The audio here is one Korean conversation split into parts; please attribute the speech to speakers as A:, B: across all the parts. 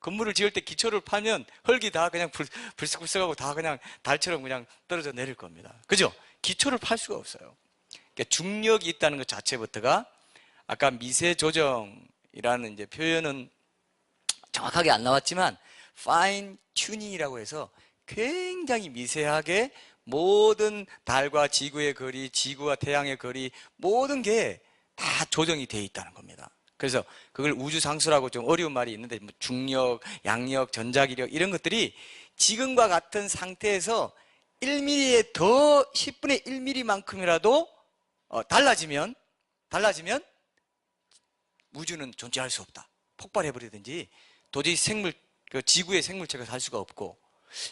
A: 건물을 지을 때 기초를 파면 흙이 다 그냥 불쑥불쑥하고 다 그냥 달처럼 그냥 떨어져 내릴 겁니다. 그죠? 기초를 팔 수가 없어요. 그러니까 중력이 있다는 것 자체부터가 아까 미세 조정이라는 이제 표현은 정확하게 안 나왔지만 파인 튜닝이라고 해서 굉장히 미세하게 모든 달과 지구의 거리, 지구와 태양의 거리 모든 게 다 조정이 되어 있다는 겁니다. 그래서 그걸 우주상수라고 좀 어려운 말이 있는데 뭐 중력, 양력, 전자기력 이런 것들이 지금과 같은 상태에서 1mm에 더 10분의 1mm만큼이라도 달라지면 우주는 존재할 수 없다. 폭발해버리든지 도저히 지구의 생물체가 살 수가 없고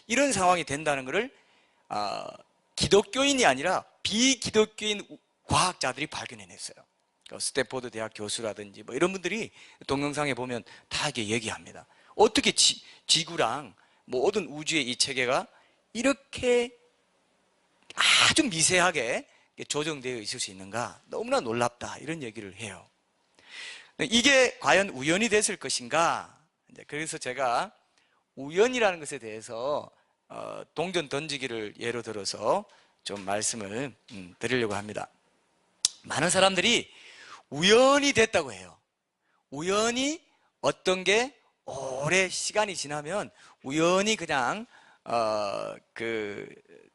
A: 이런 상황이 된다는 것을 기독교인이 아니라 비기독교인 과학자들이 발견해냈어요. 스탠포드 대학 교수라든지 뭐 이런 분들이 동영상에 보면 다 이렇게 얘기합니다. 어떻게 지구랑 모든 우주의 이 체계가 이렇게 아주 미세하게 조정되어 있을 수 있는가? 너무나 놀랍다. 이런 얘기를 해요. 이게 과연 우연이 됐을 것인가? 그래서 제가 우연이라는 것에 대해서 동전 던지기를 예로 들어서 좀 말씀을 드리려고 합니다. 많은 사람들이 우연히 됐다고 해요. 우연히 어떤 게 오래 시간이 지나면 우연히 그냥 그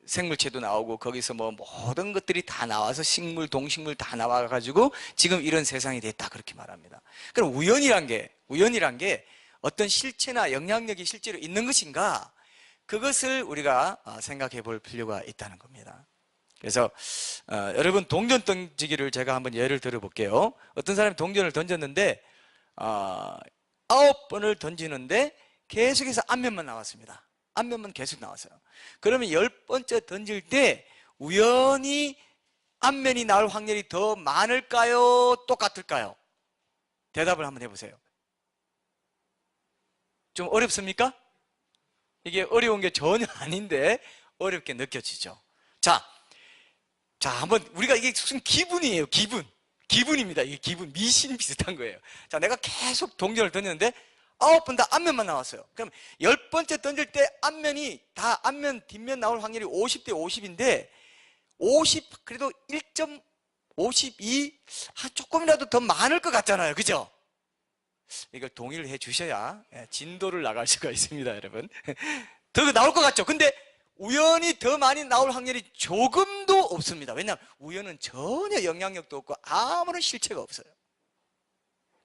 A: 생물체도 나오고 거기서 뭐 모든 것들이 다 나와서 식물, 동식물 다 나와가지고 지금 이런 세상이 됐다 그렇게 말합니다. 그럼 우연이란 게 어떤 실체나 영향력이 실제로 있는 것인가? 그것을 우리가 생각해 볼 필요가 있다는 겁니다. 그래서 여러분 동전 던지기를 제가 한번 예를 들어 볼게요. 어떤 사람이 동전을 던졌는데 9번을 던지는데 계속해서 앞면만 나왔습니다. 앞면만 계속 나왔어요. 그러면 10번째 던질 때 우연히 앞면이 나올 확률이 더 많을까요? 똑같을까요? 대답을 한번 해보세요. 좀 어렵습니까? 이게 어려운 게 전혀 아닌데 어렵게 느껴지죠. 자, 한번 우리가 이게 무슨 기분이에요. 기분입니다. 이게 기분, 미신 비슷한 거예요. 자, 내가 계속 동전을 던졌는데 9번 다 앞면만 나왔어요. 그럼 10번째 던질 때 앞면이 다 앞면 뒷면 나올 확률이 50대 50인데 50 그래도 1.52 조금이라도 더 많을 것 같잖아요. 그죠? 이걸 동의를 해 주셔야 진도를 나갈 수가 있습니다, 여러분. 더 나올 것 같죠? 근데 우연히 더 많이 나올 확률이 조금도 없습니다. 왜냐하면 우연은 전혀 영향력도 없고 아무런 실체가 없어요.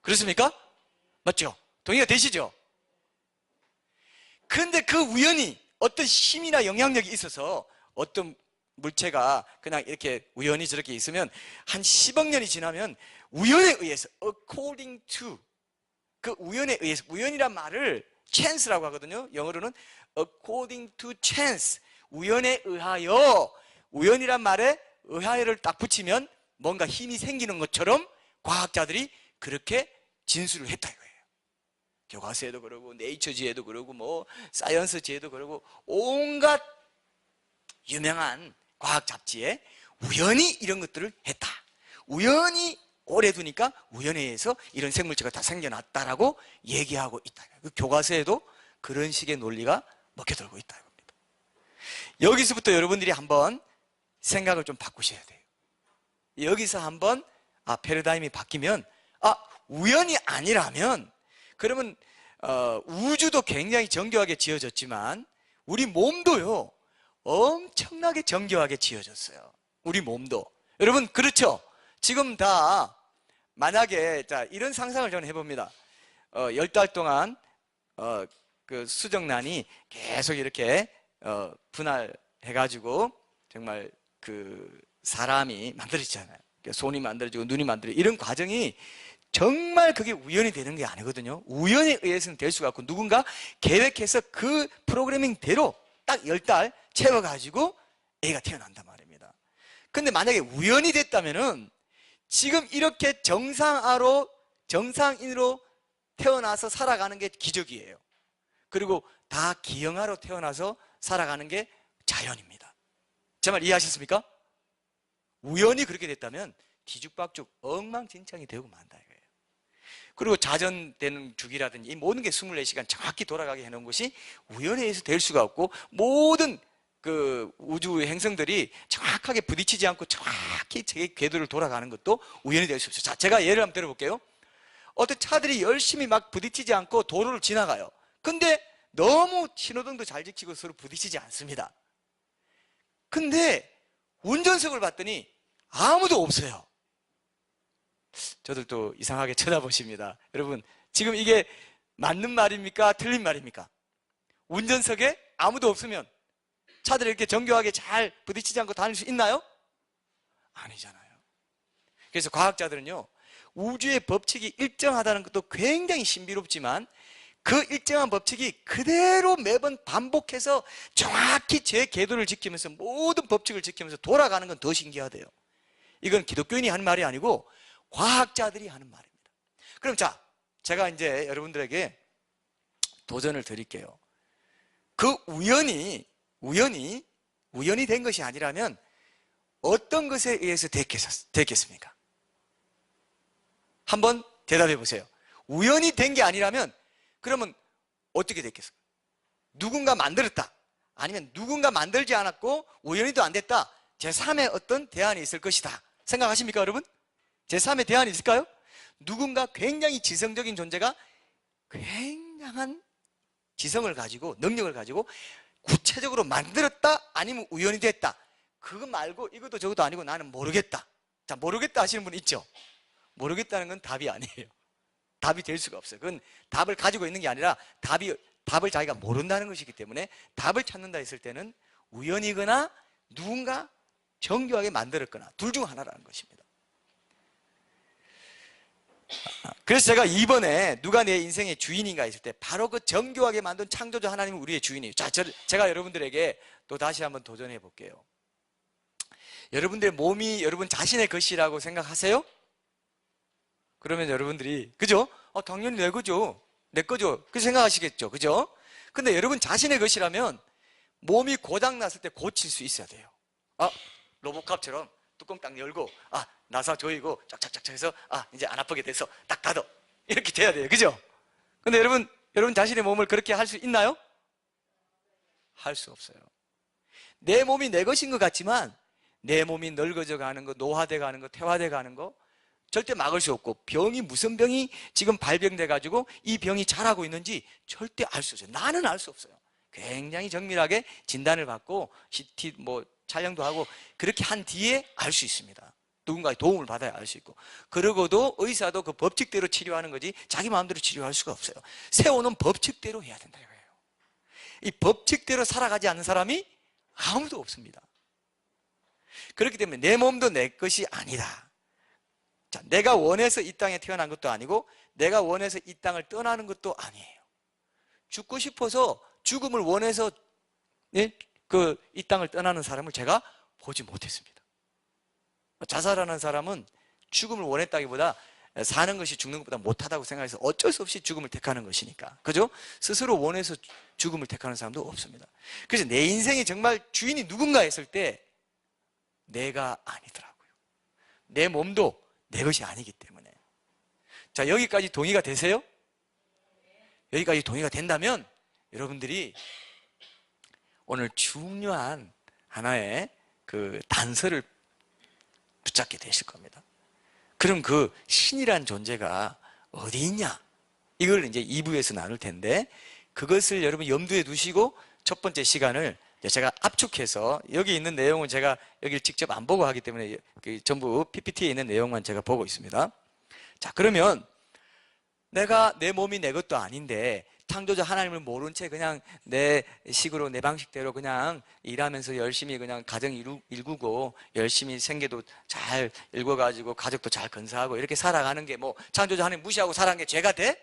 A: 그렇습니까? 맞죠? 동의가 되시죠? 근데 그 우연히 어떤 힘이나 영향력이 있어서 어떤 물체가 그냥 이렇게 우연히 저렇게 있으면 한 10억 년이 지나면 우연에 의해서 according to 그 우연에 의해서 우연이란 말을 chance라고 하거든요. 영어로는 according to chance 우연에 의하여 우연이란 말에 의하여를 딱 붙이면 뭔가 힘이 생기는 것처럼 과학자들이 그렇게 진술을 했다 이거예요. 교과서에도 그러고 네이처지에도 그러고 뭐 사이언스지에도 그러고 온갖 유명한 과학 잡지에 우연히 이런 것들을 했다. 우연히 오래 두니까 우연에 의해서 이런 생물체가 다 생겨났다라고 얘기하고 있다. 그 교과서에도 그런 식의 논리가 먹혀들고 있다 이겁니다. 여기서부터 여러분들이 한번 생각을 좀 바꾸셔야 돼요. 여기서 한번 패러다임이 바뀌면 우연이 아니라면 그러면 우주도 굉장히 정교하게 지어졌지만 우리 몸도요 엄청나게 정교하게 지어졌어요. 우리 몸도. 여러분 그렇죠? 지금 다 만약에 이런 상상을 저는 해봅니다. 10달 동안 그 수정란이 계속 이렇게 분할해가지고 정말 그 사람이 만들어지잖아요. 손이 만들어지고 눈이 만들어지고 이런 과정이 정말 그게 우연히 되는 게 아니거든요. 우연에 의해서는 될 수가 없고 누군가 계획해서 그 프로그래밍대로 딱 10달 채워가지고 애가 태어난단 말입니다. 근데 만약에 우연이 됐다면은 지금 이렇게 정상인으로 태어나서 살아가는 게 기적이에요. 그리고 다 기형아로 태어나서 살아가는 게 자연입니다. 제 말 이해하셨습니까? 우연히 그렇게 됐다면 뒤죽박죽 엉망진창이 되고 만다 이거예요. 그리고 자전되는 주기라든지 이 모든 게 24시간 정확히 돌아가게 해놓은 것이 우연에 의해서 될 수가 없고, 모든 그 우주 행성들이 정확하게 부딪히지 않고 정확히 제 궤도를 돌아가는 것도 우연이 될 수 없어요. 자, 제가 예를 한번 들어볼게요. 어떤 차들이 열심히 막 부딪히지 않고 도로를 지나가요. 근데 너무 신호등도 잘 지키고 서로 부딪히지 않습니다. 근데 운전석을 봤더니 아무도 없어요. 저들 또 이상하게 쳐다보십니다. 여러분, 지금 이게 맞는 말입니까? 틀린 말입니까? 운전석에 아무도 없으면 차들이 이렇게 정교하게 잘 부딪히지 않고 다닐 수 있나요? 아니잖아요. 그래서 과학자들은요, 우주의 법칙이 일정하다는 것도 굉장히 신비롭지만 그 일정한 법칙이 그대로 매번 반복해서 정확히 제 궤도를 지키면서 모든 법칙을 지키면서 돌아가는 건 더 신기하대요. 이건 기독교인이 하는 말이 아니고 과학자들이 하는 말입니다. 그럼 자, 제가 이제 여러분들에게 도전을 드릴게요. 그 우연이 된 것이 아니라면 어떤 것에 의해서 됐겠습니까? 한번 대답해 보세요. 우연이 된 게 아니라면 그러면 어떻게 됐겠어요? 누군가 만들었다, 아니면 누군가 만들지 않았고 우연히도 안 됐다, 제3의 어떤 대안이 있을 것이다 생각하십니까, 여러분? 제3의 대안이 있을까요? 누군가 굉장히 지성적인 존재가 굉장한 지성을 가지고 능력을 가지고 구체적으로 만들었다, 아니면 우연히 됐다. 그거 말고 이것도 저것도 아니고 나는 모르겠다. 자, 모르겠다 하시는 분 있죠? 모르겠다는 건 답이 아니에요. 답이 될 수가 없어요. 그건 답을 가지고 있는 게 아니라 답을 자기가 모른다는 것이기 때문에 답을 찾는다 했을 때는 우연이거나 누군가 정교하게 만들었거나 둘 중 하나라는 것입니다. 그래서 제가 이번에 누가 내 인생의 주인인가 했을 때 바로 그 정교하게 만든 창조주 하나님은 우리의 주인이에요. 자, 제가 여러분들에게 또 다시 한번 도전해 볼게요. 여러분들의 몸이 여러분 자신의 것이라고 생각하세요? 그러면 여러분들이, 그죠? 당연히 내 거죠. 내 거죠. 그렇게 생각하시겠죠. 그죠? 근데 여러분 자신의 것이라면 몸이 고장났을 때 고칠 수 있어야 돼요. 로봇캅처럼 뚜껑 딱 열고, 나사 조이고 쫙쫙쫙 해서 이제 안 아프게 돼서 딱 닫아. 이렇게 돼야 돼요. 그죠? 근데 여러분 자신의 몸을 그렇게 할 수 있나요? 할 수 없어요. 내 몸이 내 것인 것 같지만 내 몸이 늙어져 가는 거, 노화돼 가는 거, 퇴화돼 가는 거 절대 막을 수 없고, 병이 무슨 병이 지금 발병돼 가지고 이 병이 자라고 있는지 절대 알 수 없어요. 나는 알 수 없어요. 굉장히 정밀하게 진단을 받고 CT 촬영도 하고 그렇게 한 뒤에 알 수 있습니다. 누군가의 도움을 받아야 알 수 있고, 그러고도 의사도 그 법칙대로 치료하는 거지 자기 마음대로 치료할 수가 없어요. 세우는 법칙대로 해야 된다 이거예요. 이 법칙대로 살아가지 않는 사람이 아무도 없습니다. 그렇기 때문에 내 몸도 내 것이 아니다. 자, 내가 원해서 이 땅에 태어난 것도 아니고 내가 원해서 이 땅을 떠나는 것도 아니에요. 죽고 싶어서 죽음을 원해서 이 땅을 떠나는 사람을 제가 보지 못했습니다. 자살하는 사람은 죽음을 원했다기보다 사는 것이 죽는 것보다 못하다고 생각해서 어쩔 수 없이 죽음을 택하는 것이니까. 그죠? 스스로 원해서 죽음을 택하는 사람도 없습니다. 그래서 내 인생이 정말 주인이 누군가 했을 때 내가 아니더라고요. 내 몸도 내 것이 아니기 때문에. 자, 여기까지 동의가 되세요? 여기까지 동의가 된다면 여러분들이 오늘 중요한 하나의 그 단서를 붙잡게 되실 겁니다. 그럼 그 신이란 존재가 어디 있냐? 이걸 이제 2부에서 나눌 텐데, 그것을 여러분 염두에 두시고 첫 번째 시간을 제가 압축해서, 여기 있는 내용은 제가 여기를 직접 안 보고 하기 때문에 전부 PPT에 있는 내용만 제가 보고 있습니다. 자, 그러면 내가 내 몸이 내 것도 아닌데 창조자 하나님을 모른 채 그냥 내 식으로 내 방식대로 그냥 일하면서 열심히 그냥 가정 일구고 열심히 생계도 잘 일궈가지고 가족도 잘 건사하고 이렇게 살아가는 게 창조자 하나님 무시하고 살아가는 게 죄가 돼?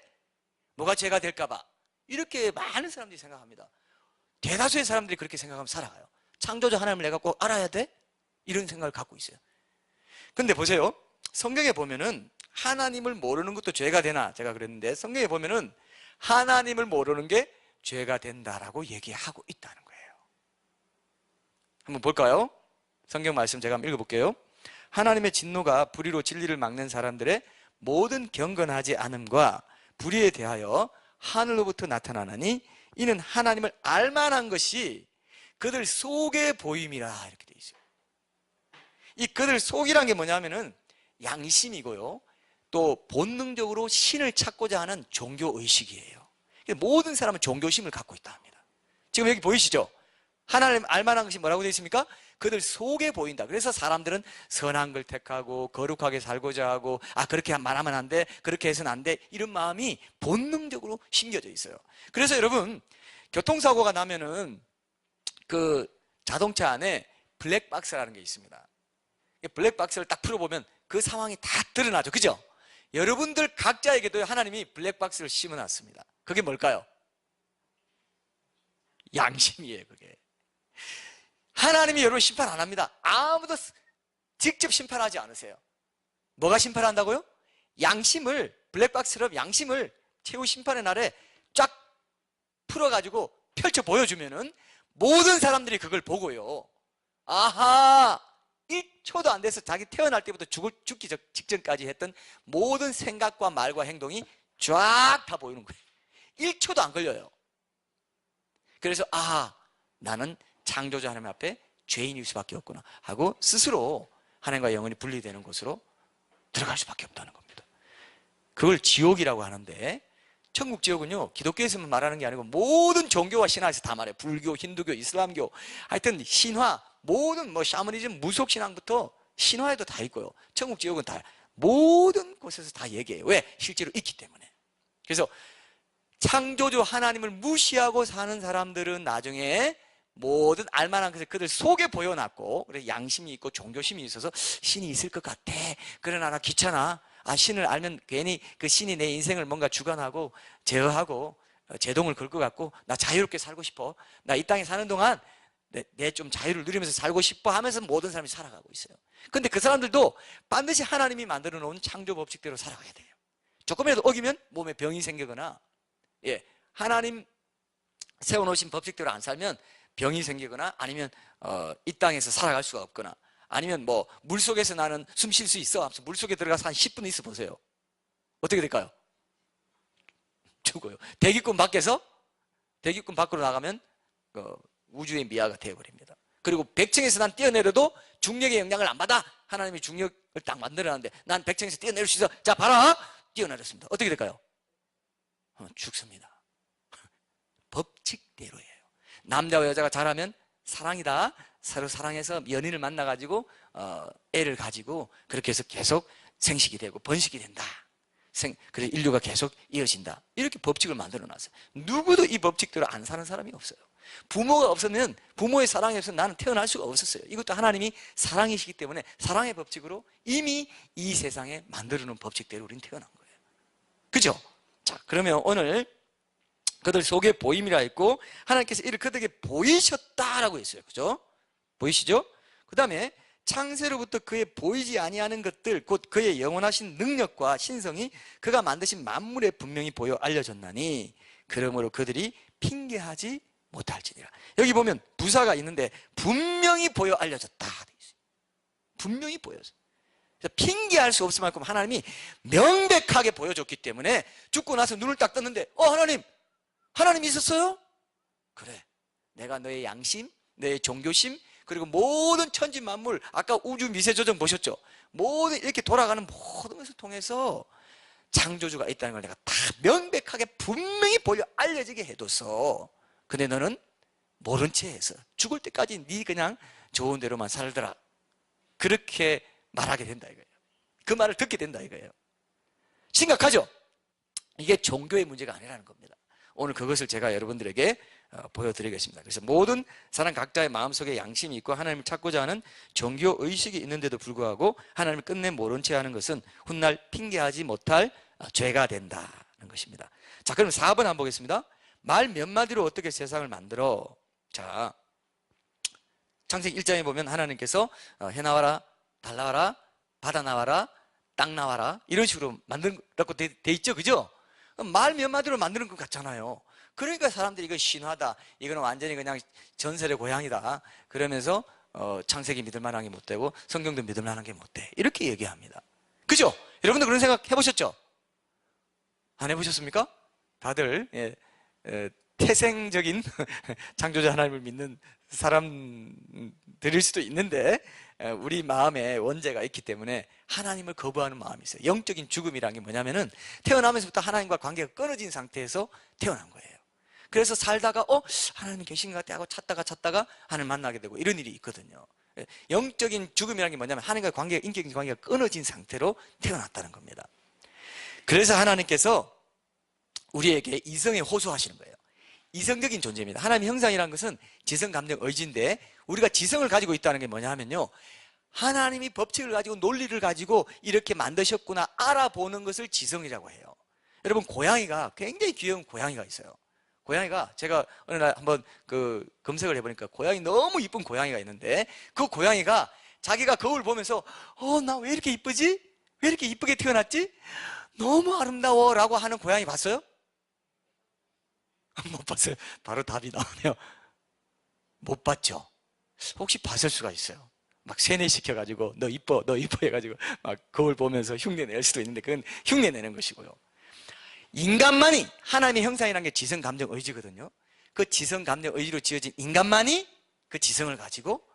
A: 뭐가 죄가 될까봐 이렇게 많은 사람들이 생각합니다. 대다수의 사람들이 그렇게 생각하면 살아가요. 창조자 하나님을 내가 꼭 알아야 돼? 이런 생각을 갖고 있어요. 근데 보세요. 성경에 보면은 하나님을 모르는 것도 죄가 되나? 제가 그랬는데 성경에 보면은 하나님을 모르는 게 죄가 된다라고 얘기하고 있다는 거예요. 한번 볼까요? 성경 말씀 제가 한번 읽어볼게요. 하나님의 진노가 불의로 진리를 막는 사람들의 모든 경건하지 않음과 불의에 대하여 하늘로부터 나타나나니 이는 하나님을 알만한 것이 그들 속에 보임이라. 이렇게 되어 있어요. 이 그들 속이란 게 뭐냐면은 양심이고요, 또 본능적으로 신을 찾고자 하는 종교의식이에요. 모든 사람은 종교심을 갖고 있다 합니다. 지금 여기 보이시죠? 하나님 알만한 것이 뭐라고 되어 있습니까? 그들 속에 보인다. 그래서 사람들은 선한 걸 택하고 거룩하게 살고자 하고, 그렇게 말하면 안 돼, 그렇게 해서는 안 돼, 이런 마음이 본능적으로 심겨져 있어요. 그래서 여러분, 교통사고가 나면은 그 자동차 안에 블랙박스라는 게 있습니다. 블랙박스를 딱 풀어보면 그 상황이 다 드러나죠. 그죠? 여러분들 각자에게도 하나님이 블랙박스를 심어놨습니다. 그게 뭘까요? 양심이에요. 그게 하나님이 여러분 심판 안 합니다. 아무도 직접 심판하지 않으세요. 뭐가 심판한다고요? 양심을, 블랙박스로 양심을 최후 심판의 날에 쫙 풀어가지고 펼쳐 보여주면은 모든 사람들이 그걸 보고요, 아하, 1초도 안 돼서 자기 태어날 때부터 죽기 직전까지 했던 모든 생각과 말과 행동이 쫙 다 보이는 거예요. 1초도 안 걸려요. 그래서 나는 창조자 하나님 앞에 죄인일 수밖에 없구나 하고 스스로 하나님과 영원히 분리되는 곳으로 들어갈 수밖에 없다는 겁니다. 그걸 지옥이라고 하는데, 천국 지옥은요, 기독교에서만 말하는 게 아니고 모든 종교와 신화에서 다 말해요. 불교, 힌두교, 이슬람교, 하여튼 신화, 모든 샤머니즘, 무속신앙부터 신화에도 다 있고요. 천국 지옥은 다 모든 곳에서 다 얘기해요. 왜? 실제로 있기 때문에. 그래서 창조주 하나님을 무시하고 사는 사람들은 나중에 모든 알만한 것을 그들 속에 보여놨고, 그래 양심이 있고 종교심이 있어서 신이 있을 것 같아, 그러나 나 귀찮아, 신을 알면 괜히 그 신이 내 인생을 뭔가 주관하고 제어하고 제동을 걸 것 같고, 나 자유롭게 살고 싶어, 나 이 땅에 사는 동안 내 좀 자유를 누리면서 살고 싶어 하면서 모든 사람이 살아가고 있어요. 근데 그 사람들도 반드시 하나님이 만들어 놓은 창조 법칙대로 살아가야 돼요. 조금이라도 어기면 몸에 병이 생기거나, 하나님 세워놓으신 법칙대로 안 살면 병이 생기거나, 아니면 이 땅에서 살아갈 수가 없거나, 아니면 물속에서 나는 숨 쉴 수 있어, 물속에 들어가서 한 10분 있어 보세요. 어떻게 될까요? 죽어요. 대기권 밖으로 나가면 우주의 미아가 되어버립니다. 그리고 100층에서 난 뛰어내려도 중력의 영향을 안 받아. 하나님이 중력을 딱 만들어놨는데 난 100층에서 뛰어내릴 수 있어. 자, 봐라, 뛰어내렸습니다. 어떻게 될까요? 죽습니다. 법칙대로예요. 남자와 여자가 잘하면 사랑이다, 서로 사랑해서 연인을 만나가지고 애를 가지고 그렇게 해서 계속 생식이 되고 번식이 된다. 그래서 인류가 계속 이어진다. 이렇게 법칙을 만들어놨어요. 누구도 이 법칙대로 안 사는 사람이 없어요. 부모가 없으면, 부모의 사랑이 없으면 나는 태어날 수가 없었어요. 이것도 하나님이 사랑이시기 때문에 사랑의 법칙으로 이미 이 세상에 만들어놓은 법칙대로 우리는 태어난 거예요. 그죠? 자, 그러면 오늘 그들 속에 보임이라 했고, 하나님께서 이를 그들에게 보이셨다라고 했어요. 그죠? 보이시죠? 그 다음에 창세로부터 그의 보이지 아니하는 것들, 곧 그의 영원하신 능력과 신성이 그가 만드신 만물에 분명히 보여 알려졌나니 그러므로 그들이 핑계하지 못할지니라. 여기 보면 부사가 있는데 분명히 보여 알려졌다. 분명히 보여서, 핑계할 수 없을 만큼 하나님이 명백하게 보여줬기 때문에 죽고 나서 눈을 딱 떴는데 하나님 있었어요? 그래, 내가 너의 양심, 너의 종교심, 그리고 모든 천지 만물, 아까 우주 미세조정 보셨죠? 모든 이렇게 돌아가는 모든 것을 통해서 창조주가 있다는 걸 내가 다 명백하게 분명히 보여 알려지게 해둬서, 근데 너는 모른 채 해서 죽을 때까지 네 그냥 좋은 대로만 살더라, 그렇게 말하게 된다 이거예요. 그 말을 듣게 된다 이거예요. 심각하죠? 이게 종교의 문제가 아니라는 겁니다. 오늘 그것을 제가 여러분들에게 보여드리겠습니다. 그래서 모든 사람 각자의 마음속에 양심이 있고 하나님을 찾고자 하는 종교의식이 있는데도 불구하고 하나님을 끝내 모른 채 하는 것은 훗날 핑계하지 못할 죄가 된다는 것입니다. 자, 그럼 4번 한번 보겠습니다. 말 몇 마디로 어떻게 세상을 만들어? 자, 창세기 1장에 보면 하나님께서 해 나와라, 달 나와라, 바다 나와라, 땅 나와라, 이런 식으로 만들었고 돼 있죠. 그죠? 말 몇 마디로 만드는 것 같잖아요. 그러니까 사람들이 이거 신화다, 이거는 완전히 그냥 전설의 고향이다, 그러면서 창세기 믿을 만한 게 못 되고 성경도 믿을 만한 게 못 돼, 이렇게 얘기합니다. 그죠? 여러분들 그런 생각 해보셨죠? 안 해보셨습니까? 다들 태생적인 창조자 하나님을 믿는 사람들일 수도 있는데 우리 마음에 원죄가 있기 때문에 하나님을 거부하는 마음이 있어요. 영적인 죽음이라는 게 뭐냐면은 태어나면서부터 하나님과 관계가 끊어진 상태에서 태어난 거예요. 그래서 살다가 하나님이 계신 것 같아 하고 찾다가 하나님 만나게 되고 이런 일이 있거든요. 영적인 죽음이라는 게 뭐냐면 하나님과 관계가, 인격적인 관계가 끊어진 상태로 태어났다는 겁니다. 그래서 하나님께서 우리에게 이성에 호소하시는 거예요. 이성적인 존재입니다. 하나님의 형상이라는 것은 지성, 감정, 의지인데 우리가 지성을 가지고 있다는 게 뭐냐 하면요, 하나님이 법칙을 가지고 논리를 가지고 이렇게 만드셨구나 알아보는 것을 지성이라고 해요. 여러분, 고양이가, 굉장히 귀여운 고양이가 있어요. 고양이가, 제가 어느 날 한번 검색을 해보니까 고양이, 너무 이쁜 고양이가 있는데 그 고양이가 자기가 거울 보면서 나 왜 이렇게 이쁘지? 왜 이렇게 이쁘게 태어났지? 너무 아름다워 라고 하는 고양이 봤어요? 못 봤어요. 바로 답이 나오네요. 못 봤죠. 혹시 봤을 수가 있어요. 막 세뇌시켜가지고 너 이뻐 해가지고 막 거울 보면서 흉내낼 수도 있는데 그건 흉내내는 것이고요. 인간만이, 하나님의 형상이라는 게 지성, 감정, 의지거든요. 그 지성, 감정, 의지로 지어진 인간만이 그 지성을 가지고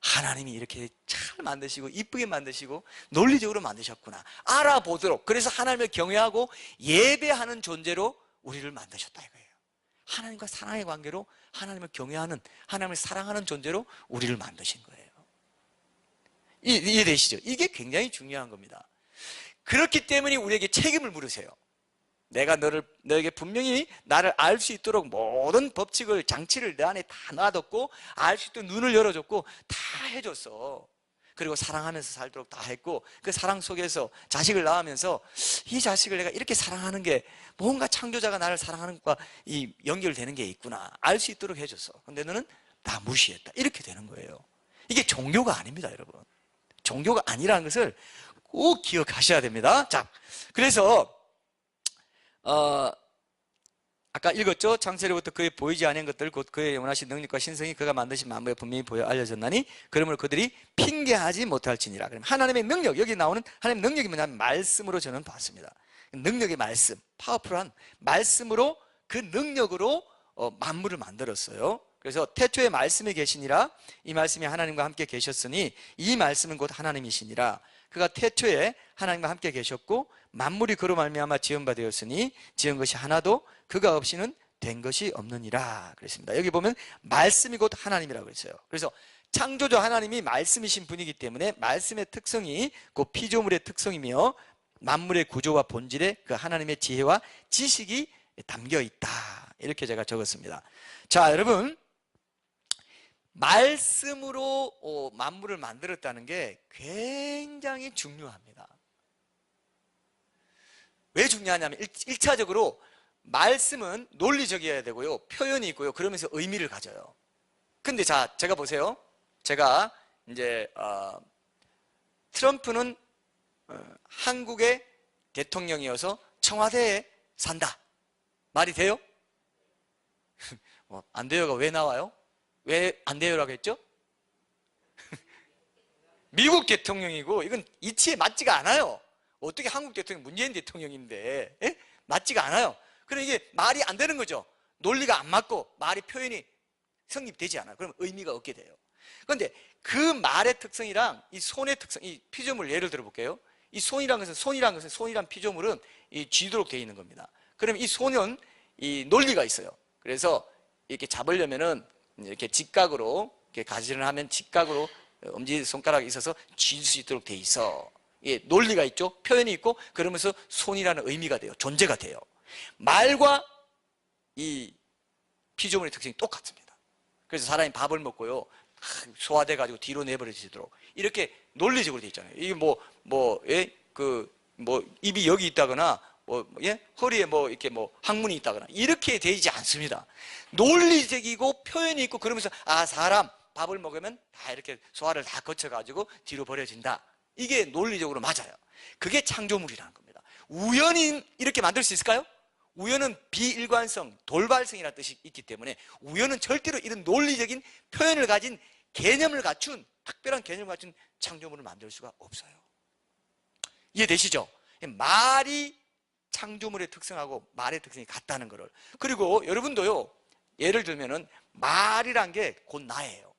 A: 하나님이 이렇게 잘 만드시고 이쁘게 만드시고 논리적으로 만드셨구나 알아보도록, 그래서 하나님을 경외하고 예배하는 존재로 우리를 만드셨다 이거예요. 하나님과 사랑의 관계로 하나님을 경외하는, 하나님을 사랑하는 존재로 우리를 만드신 거예요. 이해되시죠? 이게 굉장히 중요한 겁니다. 그렇기 때문에 우리에게 책임을 물으세요. 내가 너에게 분명히 나를 알 수 있도록 모든 법칙을, 장치를 내 안에 다 놔뒀고 알 수 있도록 눈을 열어줬고 다 해줬어. 그리고 사랑하면서 살도록 다 했고, 그 사랑 속에서 자식을 낳으면서 이 자식을 내가 이렇게 사랑하는 게 뭔가 창조자가 나를 사랑하는 것과 연결되는 게 있구나 알 수 있도록 해줬어. 근데 너는 나 무시했다, 이렇게 되는 거예요. 이게 종교가 아닙니다, 여러분. 종교가 아니라는 것을 꼭 기억하셔야 됩니다. 자, 그래서 아까 읽었죠? 창세로부터 그의 보이지 않은 것들 곧 그의 영원하신 능력과 신성이 그가 만드신 만물에 분명히 보여 알려졌나니 그러므로 그들이 핑계하지 못할지니라. 그럼 하나님의 능력, 여기 나오는 하나님의 능력이 뭐냐면 말씀으로 저는 봤습니다. 능력의 말씀, 파워풀한 말씀으로, 그 능력으로 만물을 만들었어요. 그래서 태초에 말씀이 계시니라. 이 말씀이 하나님과 함께 계셨으니 이 말씀은 곧 하나님이시니라. 그가 태초에 하나님과 함께 계셨고 만물이 그로 말미암아 지은 바 되었으니 지은 것이 하나도 그가 없이는 된 것이 없느니라 그랬습니다. 여기 보면 말씀이 곧 하나님이라고 그랬어요. 그래서 창조주 하나님이 말씀이신 분이기 때문에 말씀의 특성이 곧 피조물의 특성이며 만물의 구조와 본질에 그 하나님의 지혜와 지식이 담겨 있다, 이렇게 제가 적었습니다. 자, 여러분, 말씀으로 만물을 만들었다는 게 굉장히 중요합니다. 왜 중요하냐면 1차적으로 말씀은 논리적이어야 되고요, 표현이 있고요, 그러면서 의미를 가져요. 근데 자, 제가 보세요. 제가 이제 트럼프는 한국의 대통령이어서 청와대에 산다. 말이 돼요? 안 돼요가 왜 나와요? 왜 안 돼요라고 했죠? 미국 대통령이고 이건 이치에 맞지가 않아요. 어떻게 한국 대통령, 문재인 대통령인데 맞지가 않아요. 그럼 이게 말이 안 되는 거죠. 논리가 안 맞고 말이, 표현이 성립되지 않아요. 그럼 의미가 없게 돼요. 그런데 그 말의 특성이랑 이 손의 특성, 이 피조물 예를 들어 볼게요. 이 손이란 피조물은 이 쥐도록 되어 있는 겁니다. 그러면 이 손은 이 논리가 있어요. 그래서 이렇게 잡으려면은 이렇게 직각으로 이렇게 가지를 하면 직각으로 엄지 손가락이 있어서 쥘 수 있도록 돼 있어. 예, 논리가 있죠. 표현이 있고 그러면서 손이라는 의미가 돼요. 존재가 돼요. 말과 이 피조물의 특징이 똑같습니다. 그래서 사람이 밥을 먹고요, 소화돼 가지고 뒤로 내버려지도록 이렇게 논리적으로 돼 있잖아요. 이게 입이 여기 있다거나 허리에 이렇게 항문이 있다거나 이렇게 되지 않습니다. 논리적이고 표현이 있고 그러면서 사람 밥을 먹으면 다 이렇게 소화를 다 거쳐가지고 뒤로 버려진다. 이게 논리적으로 맞아요. 그게 창조물이라는 겁니다. 우연히 이렇게 만들 수 있을까요? 우연은 비일관성, 돌발성이라는 뜻이 있기 때문에 우연은 절대로 이런 논리적인 표현을 가진 개념을 갖춘, 특별한 개념을 갖춘 창조물을 만들 수가 없어요. 이해되시죠? 말이 창조물의 특성하고 말의 특성이 같다는 거를. 그리고 여러분도요, 예를 들면은 말이란 게 곧 나예요.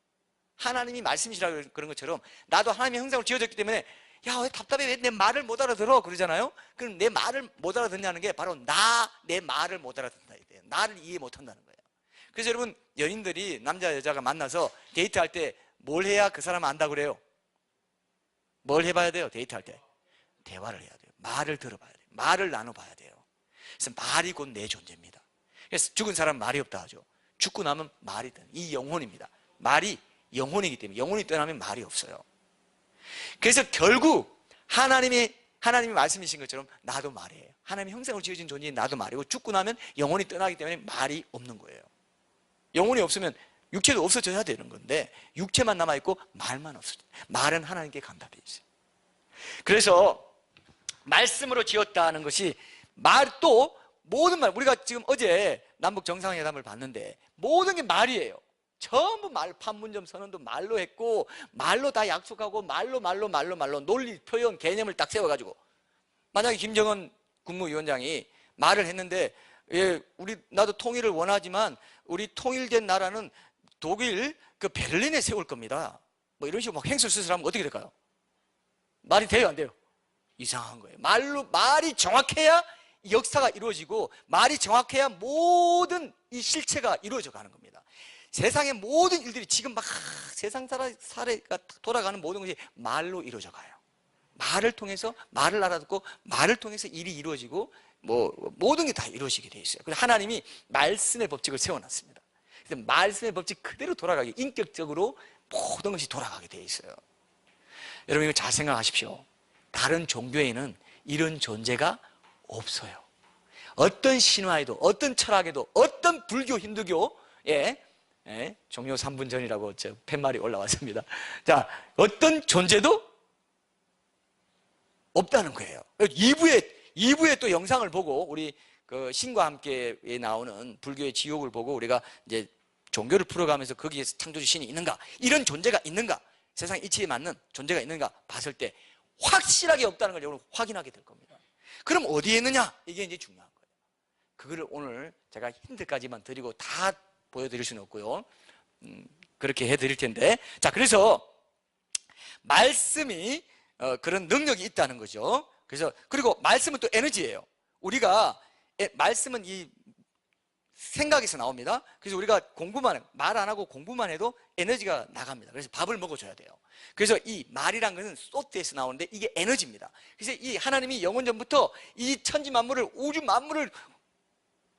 A: 하나님이 말씀이시라 그런 것처럼 나도 하나님의 형상으로 지어졌기 때문에 야, 왜 답답해? 왜 내 말을 못 알아들어? 그러잖아요. 그럼 내 말을 못 알아듣냐는 게 바로 내 말을 못 알아듣는다 이거예요. 나를 이해 못 한다는 거예요. 그래서 여러분, 연인들이 남자 여자가 만나서 데이트할 때 뭘 해야 그 사람 안다 그래요? 뭘 해봐야 돼요? 데이트할 때 대화를 해야 돼요. 말을 들어봐야 돼요. 말을 나눠봐야 돼요. 그래서 말이 곧 내 존재입니다. 그래서 죽은 사람은 말이 없다 하죠. 죽고 나면 말이 떠나. 이 영혼입니다. 말이 영혼이기 때문에 영혼이 떠나면 말이 없어요. 그래서 결국 하나님이 말씀이신 것처럼 나도 말이에요. 하나님의 형상으로 지어진 존재인 나도 말이고, 죽고 나면 영혼이 떠나기 때문에 말이 없는 거예요. 영혼이 없으면 육체도 없어져야 되는 건데 육체만 남아있고 말만 없어져. 말은 하나님께 감답해 있어요. 그래서 말씀으로 지었다는 것이 또 모든 말, 우리가 지금 어제 남북 정상회담을 봤는데 모든 게 말이에요. 전부 말, 판문점 선언도 말로 했고 말로 다 약속하고 말로 논리, 표현, 개념을 딱 세워가지고, 만약에 김정은 국무위원장이 말을 했는데 나도 통일을 원하지만 우리 통일된 나라는 독일 그 베를린에 세울 겁니다, 뭐 이런 식으로 막 횡설수설하면 어떻게 될까요? 말이 돼요, 안 돼요? 이상한 거예요. 말이 정확해야 역사가 이루어지고 말이 정확해야 모든 이 실체가 이루어져 가는 겁니다. 세상의 모든 일들이 지금 막 세상 사례가 돌아가는 모든 것이 말로 이루어져 가요. 말을 통해서, 말을 알아듣고 말을 통해서 일이 이루어지고 모든 게 다 이루어지게 돼 있어요. 그래서 하나님이 말씀의 법칙을 세워놨습니다. 그래서 말씀의 법칙 그대로 돌아가게, 인격적으로 모든 것이 돌아가게 돼 있어요. 여러분, 이거 잘 생각하십시오. 다른 종교에는 이런 존재가 없어요. 어떤 신화에도, 어떤 철학에도, 어떤 불교, 힌두교, 종료 3분 전이라고 저 팻말이 올라왔습니다. 자, 어떤 존재도 없다는 거예요. 2부에 또 영상을 보고, 우리 그 신과 함께에 나오는 불교의 지옥을 보고 우리가 이제 종교를 풀어가면서 거기에서 창조주 신이 있는가, 이런 존재가 있는가, 세상 이치에 맞는 존재가 있는가 봤을 때 확실하게 없다는 걸 여러분 확인하게 될 겁니다. 그럼 어디에 있느냐? 이게 이제 중요한 거예요. 그거를 오늘 제가 힌트까지만 드리고 다 보여드릴 수는 없고요. 그렇게 해드릴 텐데, 자, 그래서 말씀이 그런 능력이 있다는 거죠. 그래서 그리고 말씀은 또 에너지예요. 우리가 말씀은 이 생각에서 나옵니다. 그래서 우리가 말 안 하고 공부만 해도 에너지가 나갑니다. 그래서 밥을 먹어줘야 돼요. 그래서 이 말이란 것은 소트에서 나오는데 이게 에너지입니다. 그래서 이 하나님이 영원 전부터 이 천지 만물을, 우주 만물을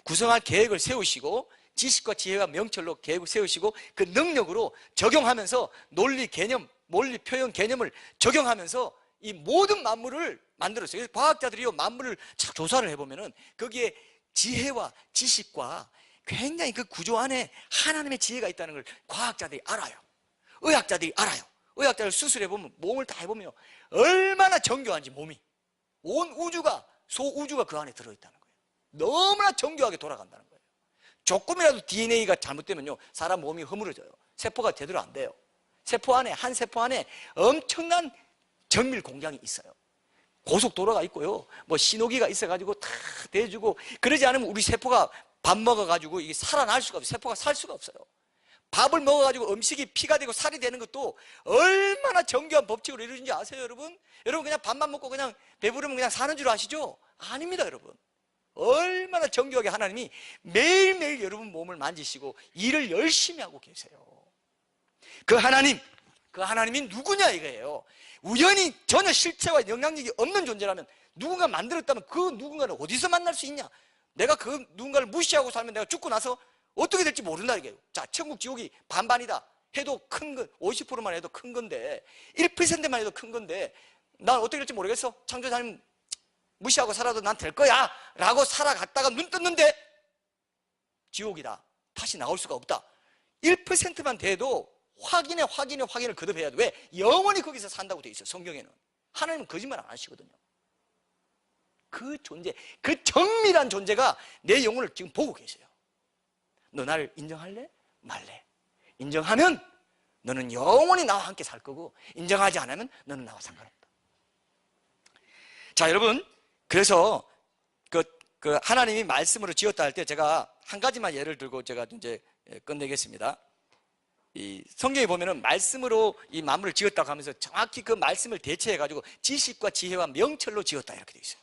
A: 구성할 계획을 세우시고, 지식과 지혜와 명철로 계획을 세우시고, 그 능력으로 적용하면서 논리 표현 개념을 적용하면서 이 모든 만물을 만들었어요. 그래서 과학자들이요, 만물을 조사를 해보면은 거기에 지혜와 지식과 굉장히 그 구조 안에 하나님의 지혜가 있다는 걸 과학자들이 알아요. 의학자들이 알아요. 의학자들 수술해보면, 몸을 다 해보면 얼마나 정교한지, 몸이, 온 우주가, 소우주가 그 안에 들어있다는 거예요. 너무나 정교하게 돌아간다는 거예요. 조금이라도 DNA가 잘못되면요, 사람 몸이 허물어져요. 세포가 제대로 안 돼요. 한 세포 안에 엄청난 정밀 공장이 있어요. 고속도로가 있고요, 신호기가 있어가지고 다 대주고, 그러지 않으면 우리 세포가 밥 먹어가지고 이게 살아날 수가 없어요. 세포가 살 수가 없어요. 밥을 먹어가지고 음식이 피가 되고 살이 되는 것도 얼마나 정교한 법칙으로 이루어진지 아세요, 여러분? 여러분 그냥 밥만 먹고 그냥 배부르면 그냥 사는 줄 아시죠? 아닙니다, 여러분. 얼마나 정교하게 하나님이 매일매일 여러분 몸을 만지시고 일을 열심히 하고 계세요. 그 하나님이 누구냐 이거예요. 우연히 전혀 실체와 영향력이 없는 존재라면, 누군가 만들었다면 그 누군가를 어디서 만날 수 있냐? 내가 그 누군가를 무시하고 살면 내가 죽고 나서 어떻게 될지 모른다 이게요. 자, 천국 지옥이 반반이다 해도 큰 건 50%만 해도 큰 건데, 1%만 해도 큰 건데, 난 어떻게 될지 모르겠어. 창조자님 무시하고 살아도 난 될 거야 라고 살아갔다가 눈 떴는데 지옥이다, 다시 나올 수가 없다. 1%만 돼도 확인을 거듭해야 돼. 왜? 영원히 거기서 산다고 돼 있어요, 성경에는. 하나님은 거짓말 안 하시거든요. 그 존재, 그 정밀한 존재가 내 영혼을 지금 보고 계세요. 너 나를 인정할래? 말래? 인정하면 너는 영원히 나와 함께 살 거고, 인정하지 않으면 너는 나와 상관없다. 자, 여러분, 그래서 그 하나님이 말씀으로 지었다 할 때 제가 한 가지만 예를 들고 제가 이제 끝내겠습니다. 이 성경에 보면은 말씀으로 이 만물을 지었다고 하면서 정확히 그 말씀을 대체해가지고 지식과 지혜와 명철로 지었다 이렇게 되어 있어요.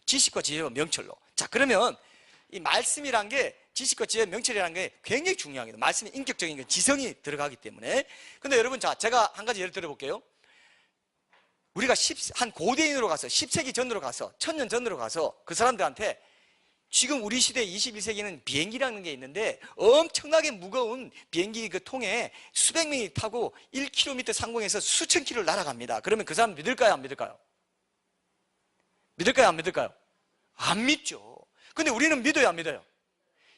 A: 지식과 지혜와 명철로. 자, 그러면 이 말씀이란 게 지식과 지혜, 명철이라는 게 굉장히 중요한 거예요. 말씀이 인격적인 게 지성이 들어가기 때문에. 근데 여러분, 자, 제가 한 가지 예를 들어볼게요. 우리가 한 고대인으로 가서 10세기 전으로 가서 1000년 전으로 가서 그 사람들한테 지금 우리 시대 21세기는 비행기라는 게 있는데 엄청나게 무거운 비행기 그 통에 수백 명이 타고 1km 상공에서 수천 킬로를 날아갑니다. 그러면 그 사람 믿을까요? 안 믿을까요? 믿을까요? 안 믿을까요? 안 믿죠. 근데 우리는 믿어요? 안 믿어요?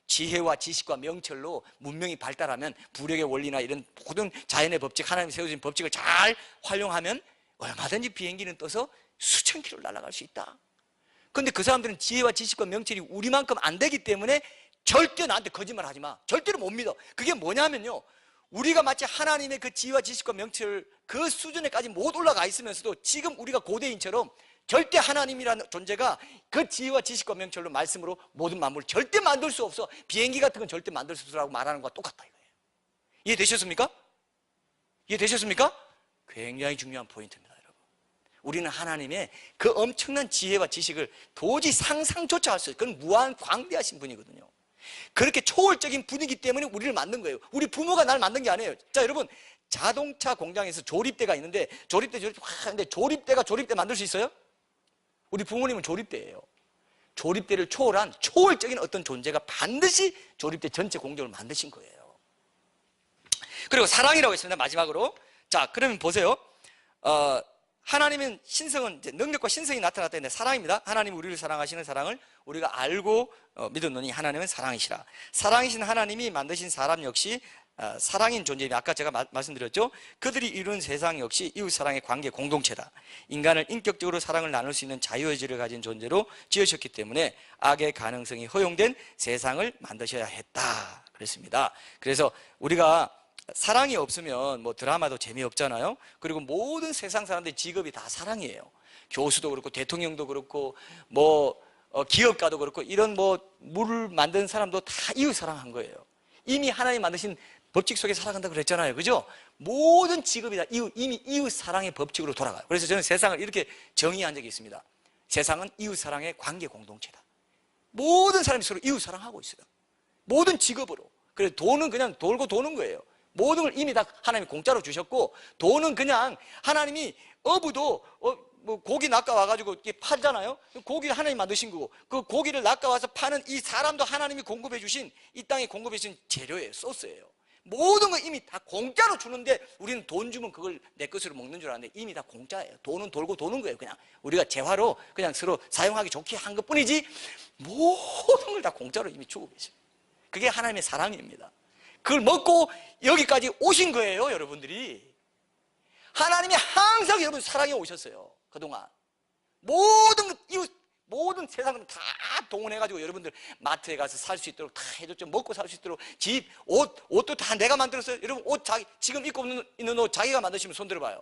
A: 지혜와 지식과 명철로 문명이 발달하면 부력의 원리나 이런 모든 자연의 법칙, 하나님이 세워진 법칙을 잘 활용하면 얼마든지 비행기는 떠서 수천 킬로를 날아갈 수 있다. 근데 그 사람들은 지혜와 지식과 명철이 우리만큼 안 되기 때문에 절대 나한테 거짓말 하지 마. 절대로 못 믿어. 그게 뭐냐면요, 우리가 마치 하나님의 그 지혜와 지식과 명철 그 수준에까지 못 올라가 있으면서도 지금 우리가 고대인처럼 절대 하나님이라는 존재가 그 지혜와 지식과 명철로 말씀으로 모든 만물을 절대 만들 수 없어. 비행기 같은 건 절대 만들 수 없어라고 말하는 것과 똑같다 이거예요. 이해되셨습니까? 이해되셨습니까? 굉장히 중요한 포인트입니다. 우리는 하나님의 그 엄청난 지혜와 지식을 도저히 상상조차 할 수 없어요. 그건 무한 광대하신 분이거든요. 그렇게 초월적인 분이기 때문에 우리를 만든 거예요. 우리 부모가 날 만든 게 아니에요. 자, 여러분, 자동차 공장에서 조립대가 있는데 근데 조립대가 조립대 만들 수 있어요? 우리 부모님은 조립대예요. 조립대를 초월한 초월적인 어떤 존재가 반드시 조립대 전체 공정을 만드신 거예요. 그리고 사랑이라고 했습니다. 마지막으로. 자, 그러면 보세요. 하나님은 신성은 이제 능력과 신성이 나타났다 했는데 사랑입니다. 하나님이 우리를 사랑하시는 사랑을 우리가 알고 믿었노니 하나님은 사랑이시라. 사랑이신 하나님이 만드신 사람 역시 사랑인 존재입니다. 아까 제가 말씀드렸죠. 그들이 이룬 세상 역시 이웃사랑의 관계 공동체다. 인간을 인격적으로 사랑을 나눌 수 있는 자유의지를 가진 존재로 지으셨기 때문에 악의 가능성이 허용된 세상을 만드셔야 했다 그랬습니다. 그래서 우리가 사랑이 없으면 뭐 드라마도 재미없잖아요. 그리고 모든 세상 사람들의 직업이 다 사랑이에요. 교수도 그렇고 대통령도 그렇고 뭐 기업가도 그렇고 이런 뭐 물을 만드는 사람도 다 이웃 사랑한 거예요. 이미 하나님 만드신 법칙 속에 살아간다고 그랬잖아요. 그죠? 모든 직업이 다 이미 이웃 사랑의 법칙으로 돌아가요. 그래서 저는 세상을 이렇게 정의한 적이 있습니다. 세상은 이웃 사랑의 관계 공동체다. 모든 사람이 서로 이웃 사랑하고 있어요. 모든 직업으로. 그래서 돈은 그냥 돌고 도는 거예요. 모든 걸 이미 다 하나님이 공짜로 주셨고, 돈은 그냥 하나님이 어부도 뭐 고기 낚아와가지고 이렇게 팔잖아요. 고기를 하나님이 만드신 거고, 그 고기를 낚아와서 파는 이 사람도 하나님이 공급해 주신, 이 땅에 공급해 주신 재료예요. 소스예요. 모든 거 이미 다 공짜로 주는데 우리는 돈 주면 그걸 내 것으로 먹는 줄 아는데 이미 다 공짜예요. 돈은 돌고 도는 거예요. 그냥 우리가 재화로 그냥 서로 사용하기 좋게 한 것뿐이지 모든 걸 다 공짜로 이미 주고 계세요. 그게 하나님의 사랑입니다. 그걸 먹고 여기까지 오신 거예요, 여러분들이. 하나님이 항상 여러분 사랑해 오셨어요. 그동안 모든 세상을 다 동원해가지고 여러분들 마트에 가서 살 수 있도록 다 해줬죠. 먹고 살 수 있도록 집, 옷도 다 내가 만들었어요. 여러분 옷 지금 입고 있는 옷 자기가 만드시면 손 들어봐요.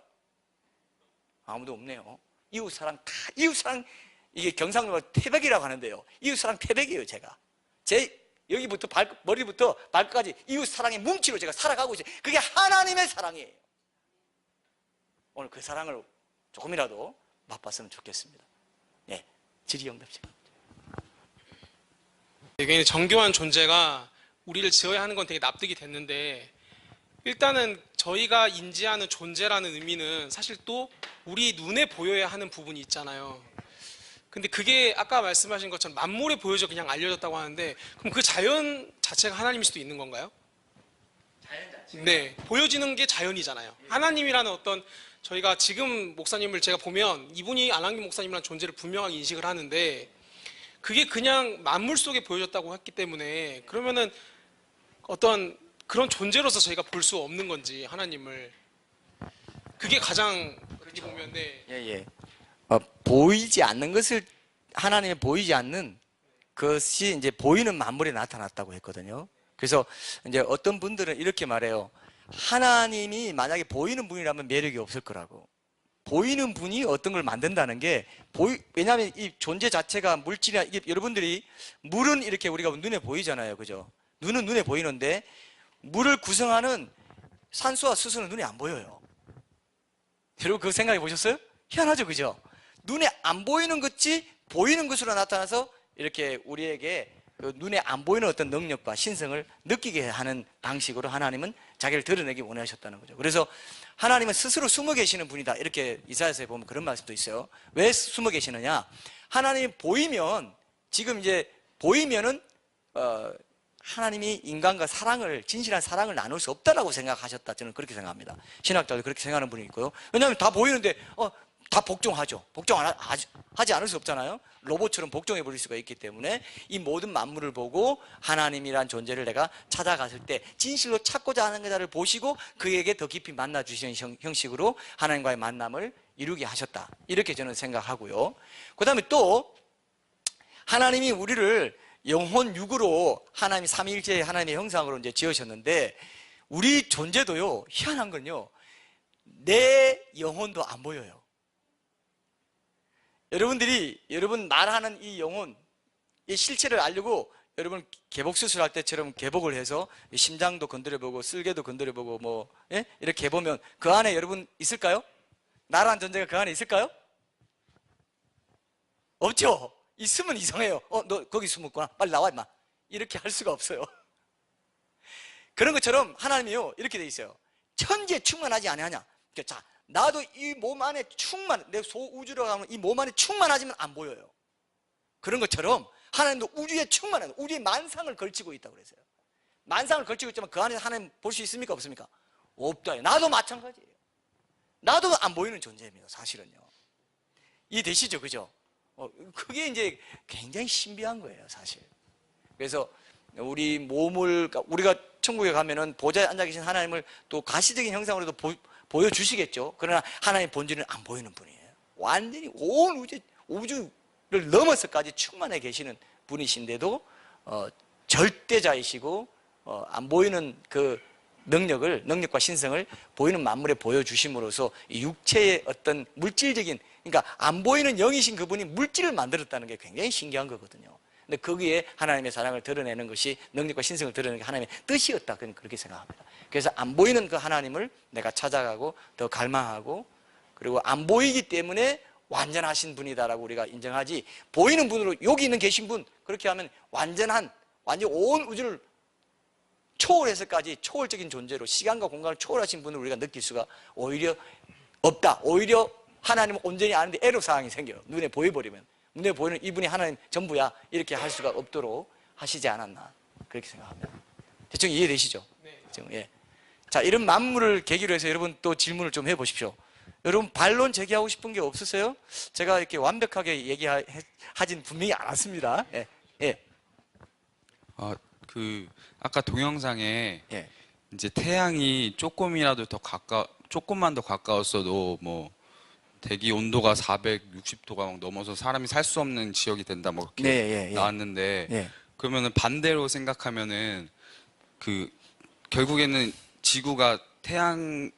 A: 아무도 없네요. 이웃사랑 이게 경상도가 태백이라고 하는데요. 이웃사랑 태백이에요. 제가 여기부터 머리부터 발끝까지 이웃사랑의 뭉치로 제가 살아가고 있어요. 그게 하나님의 사랑이에요. 오늘 그 사랑을 조금이라도 맛봤으면 좋겠습니다. 네, 질의응답 시간.
B: 굉장히 정교한 존재가 우리를 지어야 하는 건 되게 납득이 됐는데, 일단은 저희가 인지하는 존재라는 의미는 사실 또 우리 눈에 보여야 하는 부분이 있잖아요. 근데 그게 아까 말씀하신 것처럼 만물에 보여져 그냥 알려졌다고 하는데, 그럼 그 자연 자체가 하나님일 수도 있는 건가요?
A: 자연 자체.
B: 네, 보여지는 게 자연이잖아요. 하나님이라는 어떤, 저희가 지금 목사님을 제가 보면 이분이 안한김 목사님이라는 존재를 분명하게 인식을 하는데, 그게 그냥 만물 속에 보여졌다고 했기 때문에 그러면은 어떤 그런 존재로서 저희가 볼 수 없는 건지, 하나님을. 그게 가장 어떻게 보면
A: 보이지 않는 것을 하나님이 보이지 않는 것이 이제 보이는 만물에 나타났다고 했거든요. 그래서 이제 어떤 분들은 이렇게 말해요. 하나님이 만약에 보이는 분이라면 매력이 없을 거라고. 보이는 분이 어떤 걸 만든다는 게 왜냐하면 이 존재 자체가 물질이나 이게 여러분들이 물은 이렇게 우리가 눈에 보이잖아요, 그죠? 눈은 눈에 보이는데 물을 구성하는 산소와 수소는 눈에 안 보여요. 여러분 그거 생각해 보셨어요? 희한하죠, 그죠? 눈에 안 보이는 것이 보이는 것으로 나타나서 이렇게 우리에게 그 눈에 안 보이는 어떤 능력과 신성을 느끼게 하는 방식으로 하나님은 자기를 드러내기 원하셨다는 거죠. 그래서 하나님은 스스로 숨어 계시는 분이다. 이렇게 이사야서에 보면 그런 말씀도 있어요. 왜 숨어 계시느냐? 하나님이 보이면 지금 이제 보이면은 하나님이 인간과 사랑을 진실한 사랑을 나눌 수 없다라고 생각하셨다. 저는 그렇게 생각합니다. 신학자도 그렇게 생각하는 분이 있고요. 왜냐하면 다 보이는데 다 복종하죠. 복종 하지 않을 수 없잖아요. 로봇처럼 복종해 버릴 수가 있기 때문에 이 모든 만물을 보고 하나님이란 존재를 내가 찾아갔을 때 진실로 찾고자 하는 자를 보시고 그에게 더 깊이 만나 주시는 형식으로 하나님과의 만남을 이루게 하셨다. 이렇게 저는 생각하고요. 그 다음에 또 하나님이 우리를 영혼 육으로 하나님이 삼위일체 하나님의 형상으로 이제 지으셨는데 우리 존재도요, 희한한 건요, 내 영혼도 안 보여요. 여러분 말하는 이 영혼, 이 실체를 알려고 여러분 개복 수술할 때처럼 개복을 해서 심장도 건드려보고 쓸개도 건드려보고 뭐 이렇게 해보면 그 안에 여러분 있을까요? 나라는 존재가 그 안에 있을까요? 없죠? 있으면 이상해요. 너 거기 숨었구나. 빨리 나와 임마. 이렇게 할 수가 없어요. 그런 것처럼 하나님이요 이렇게 돼 있어요. 천지에 충만하지 아니하냐. 자, 나도 이 몸 안에 내 소우주라고 하면 이 몸 안에 충만하지만 안 보여요. 그런 것처럼 하나님도 우주에 충만한, 우주의 만상을 걸치고 있다고 그랬어요. 만상을 걸치고 있지만 그 안에 하나님 볼 수 있습니까? 없습니까? 없다. 나도 마찬가지예요. 나도 안 보이는 존재입니다. 사실은요. 이해되시죠? 그죠? 그게 이제 굉장히 신비한 거예요, 사실. 그래서 우리 몸을, 우리가 천국에 가면은 보좌에 앉아 계신 하나님을 또 가시적인 형상으로도 보여주시겠죠. 그러나 하나님의 본질은 안 보이는 분이에요. 완전히 온 우주를 넘어서까지 충만해 계시는 분이신데도 절대자이시고 안 보이는 그 능력과 신성을 보이는 만물에 보여주심으로써 이 육체의 어떤 물질적인, 그러니까 안 보이는 영이신 그분이 물질을 만들었다는 게 굉장히 신기한 거거든요. 근데 거기에 하나님의 사랑을 드러내는 것이, 능력과 신성을 드러내는 게 하나님의 뜻이었다. 그렇게 생각합니다. 그래서 안 보이는 그 하나님을 내가 찾아가고 더 갈망하고, 그리고 안 보이기 때문에 완전하신 분이다라고 우리가 인정하지, 보이는 분으로 여기 있는 계신 분, 그렇게 하면 완전 온 우주를 초월해서까지 초월적인 존재로 시간과 공간을 초월하신 분을 우리가 느낄 수가 오히려 없다. 오히려 하나님은 온전히 아는데 애로사항이 생겨요. 눈에 보여버리면. 눈에 보이는 이분이 하나님 전부야, 이렇게 할 수가 없도록 하시지 않았나, 그렇게 생각합니다. 대충 이해되시죠?
B: 네.
A: 대충, 예. 자, 이런 만물을 계기로 해서 여러분 또 질문을 좀 해보십시오. 여러분 반론 제기하고 싶은 게 없으세요? 제가 이렇게 완벽하게 얘기하진 분명히 않았습니다. 예. 예.
C: 아까 동영상에
A: 예.
C: 이제 태양이 조금만 더 가까웠어도 뭐 대기 온도가 460도가 막 넘어서 사람이 살 수 없는 지역이 된다 뭐 이렇게
A: 네, 예.
C: 나왔는데,
A: 예.
C: 그러면은 반대로 생각하면은 결국에는 지구가 태양의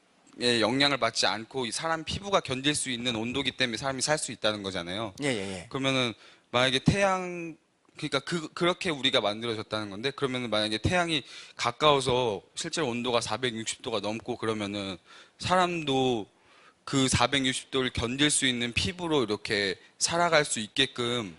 C: 영향을 받지 않고 사람 피부가 견딜 수 있는 온도기 때문에 사람이 살 수 있다는 거잖아요.
A: 예.
C: 그러면은 만약에 그러니까 그렇게 우리가 만들어졌다는 건데, 그러면은 만약에 태양이 가까워서 실제로 온도가 460도가 넘고 그러면은 사람도 그 460도를 견딜 수 있는 피부로 이렇게 살아갈 수 있게끔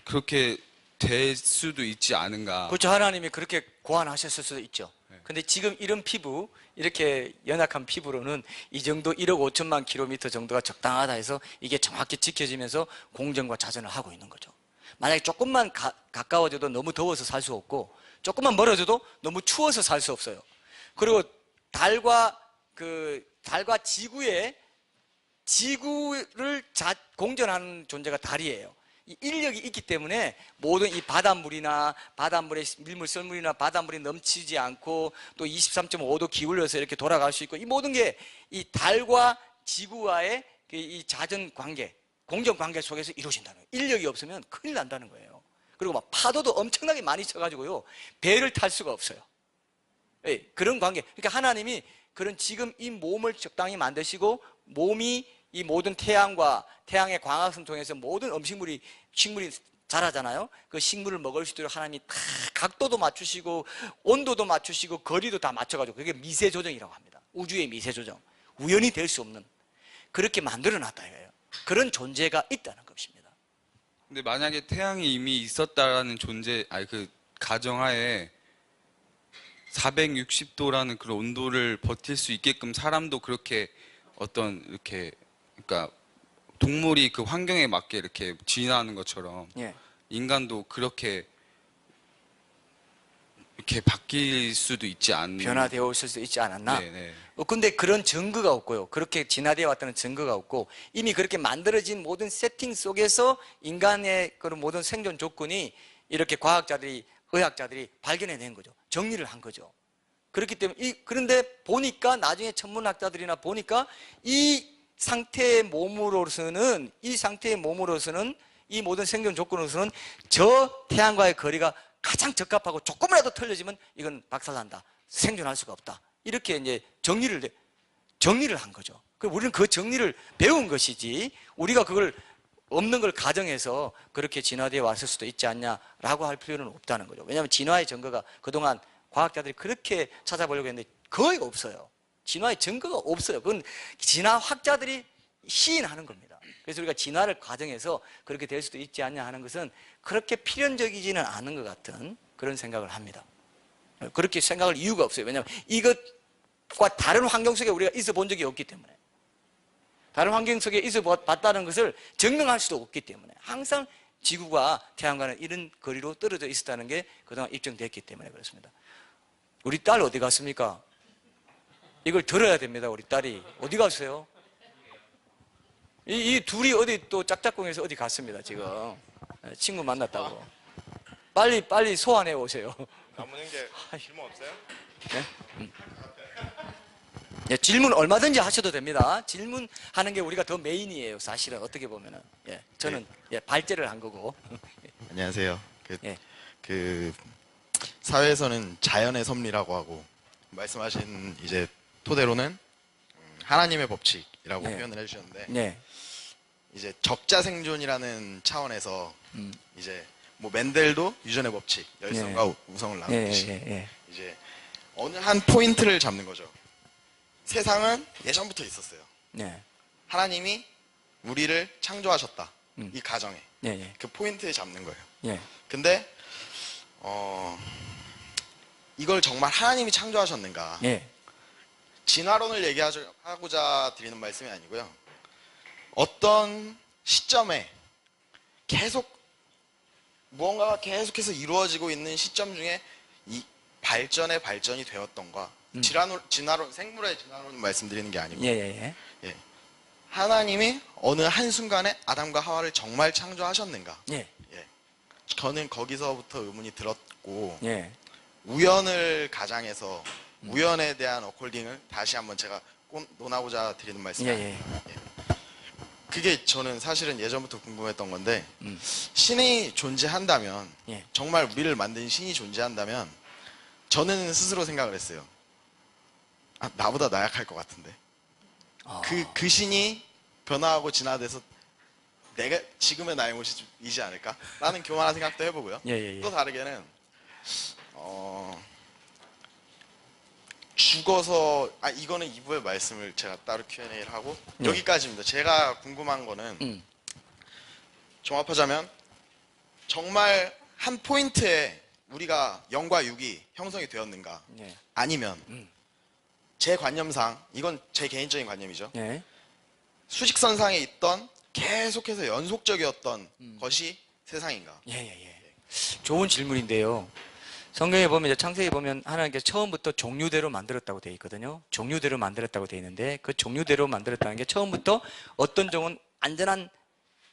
C: 그렇게 될 수도 있지 않은가.
A: 그렇죠. 하나님이 그렇게 고안하셨을 수도 있죠.
C: 네.
A: 근데 지금 이런 피부, 이렇게 연약한 피부로는 이 정도 1억 5천만 킬로미터 정도가 적당하다 해서 이게 정확히 지켜지면서 공정과 자전을 하고 있는 거죠. 만약에 조금만 가까워져도 너무 더워서 살 수 없고, 조금만 멀어져도 너무 추워서 살 수 없어요. 그리고 달과 지구를 공전하는 존재가 달이에요. 이 인력이 있기 때문에 모든 이 바닷물의 밀물, 썰물이나 바닷물이 넘치지 않고 또 23.5도 기울여서 이렇게 돌아갈 수 있고, 이 모든 게 이 달과 지구와의 이 자전 관계, 공정 관계 속에서 이루어진다는 거예요. 인력이 없으면 큰일 난다는 거예요. 그리고 막 파도도 엄청나게 많이 쳐가지고요, 배를 탈 수가 없어요. 그런 관계. 그러니까 하나님이 그런 지금 이 몸을 적당히 만드시고 몸이 이 모든 태양과 태양의 광합성 통해서 모든 식물이 자라잖아요. 그 식물을 먹을 수 있도록 하나님이 다 각도도 맞추시고 온도도 맞추시고 거리도 다 맞춰가지고 그게 미세 조정이라고 합니다. 우주의 미세 조정. 우연히 될 수 없는 그렇게 만들어 놨다 이거예요. 그런 존재가 있다는 것입니다.
C: 근데 만약에 태양이 이미 있었다라는 그 가정하에 460도라는 그런 온도를 버틸 수 있게끔 사람도 그렇게 이렇게 그러니까 동물이 그 환경에 맞게 이렇게 진화하는 것처럼
A: 예.
C: 인간도 그렇게 이렇게 바뀔 수도 있지 않는
A: 변화되어 있을 수 있지 않았나?
C: 네.
A: 근데 그런 증거가 없고요. 그렇게 진화되어 왔다는 증거가 없고 이미 그렇게 만들어진 모든 세팅 속에서 인간의 그런 모든 생존 조건이 이렇게 의학자들이 발견해낸 거죠. 정리를 한 거죠. 그렇기 때문에 그런데 보니까 나중에 천문학자들이나 보니까 이 상태의 몸으로서는 이 모든 생존 조건으로서는 저 태양과의 거리가 가장 적합하고 조금이라도 틀려지면 이건 박살난다. 생존할 수가 없다. 이렇게 이제 정리를 한 거죠. 우리는 그 정리를 배운 것이지 우리가 그걸 없는 걸 가정해서 그렇게 진화되어 왔을 수도 있지 않냐라고 할 필요는 없다는 거죠. 왜냐하면 진화의 증거가 그동안 과학자들이 그렇게 찾아보려고 했는데 거의 없어요. 진화의 증거가 없어요. 그건 진화학자들이 시인하는 겁니다. 그래서 우리가 진화를 과정해서 그렇게 될 수도 있지 않냐 하는 것은 그렇게 필연적이지는 않은 것 같은 그런 생각을 합니다. 그렇게 생각할 이유가 없어요. 왜냐하면 이것과 다른 환경 속에 우리가 있어 본 적이 없기 때문에 다른 환경 속에 있어 봤다는 것을 증명할 수도 없기 때문에 항상 지구가 태양과는 이런 거리로 떨어져 있었다는 게 그동안 입증됐기 때문에 그렇습니다. 우리 딸 어디 갔습니까? 이걸 들어야 됩니다. 우리 딸이 어디 갔어요? 이 둘이 어디 또 짝짝꿍에서 어디 갔습니다. 지금 친구 만났다고. 빨리 소환해 오세요.
D: 남은 게 질문 없어요?
A: 네? 예, 질문 얼마든지 하셔도 됩니다. 질문하는 게 우리가 더 메인이에요. 사실은 어떻게 보면은 저는 발제를 한 거고.
D: 안녕하세요.
A: 예.
D: 사회에서는 자연의 섭리라고 하고 말씀하신 이제 토대로는 하나님의 법칙이라고
A: 네.
D: 표현을 해주셨는데
A: 네.
D: 이제 적자 생존이라는 차원에서 이제 뭐 맨델도 유전의 법칙 열성과 우성을 나누듯이 이제 어느 한 포인트를 잡는 거죠. 세상은 예전부터 있었어요.
A: 네.
D: 하나님이 우리를 창조하셨다. 이 가정에
A: 네.
D: 그 포인트에 잡는 거예요.
A: 네.
D: 근데 이걸 정말 하나님이 창조하셨는가?
A: 네.
D: 진화론을 얘기하고자 드리는 말씀이 아니고요. 어떤 시점에 계속 무언가가 계속해서 이루어지고 있는 시점 중에 이 발전이 되었던가 진화론, 생물의 진화론 말씀드리는 게 아니고
A: 예.
D: 하나님이 어느 한순간에 아담과 하와를 정말 창조하셨는가?
A: 예.
D: 저는 거기서부터 의문이 들었고
A: 예.
D: 우연을 가장해서 우연에 대한 어콜딩을 다시 한번 제가 논하고자 드리는 말씀이
A: 예.
D: 그게 저는 사실은 예전부터 궁금했던 건데 신이 존재한다면
A: 예.
D: 정말 우리를 만든 신이 존재한다면 저는 스스로 생각을 했어요. 나보다 나약할 것 같은데 그 신이 변화하고 진화돼서 내가 지금의 나의 모습이지 않을까? 라는 교만한 생각도 해보고요.
A: 예.
D: 또 다르게는 죽어서 이거는 2부의 말씀을 제가 따로 Q&A를 하고 여기까지입니다. 제가 궁금한 거는 종합하자면 정말 한 포인트에 우리가 0과 6이 형성이 되었는가? 아니면 제 관념상 이건 제 개인적인 관념이죠. 수직선상에 있던 계속해서 연속적이었던 것이 세상인가?
A: 좋은 질문인데요. 성경에 보면 이제 창세기 보면 하나님께서 처음부터 종류대로 만들었다고 되어 있거든요. 종류대로 만들었다고 되어 있는데 그 종류대로 만들었다는 게 처음부터 어떤 종은 안전한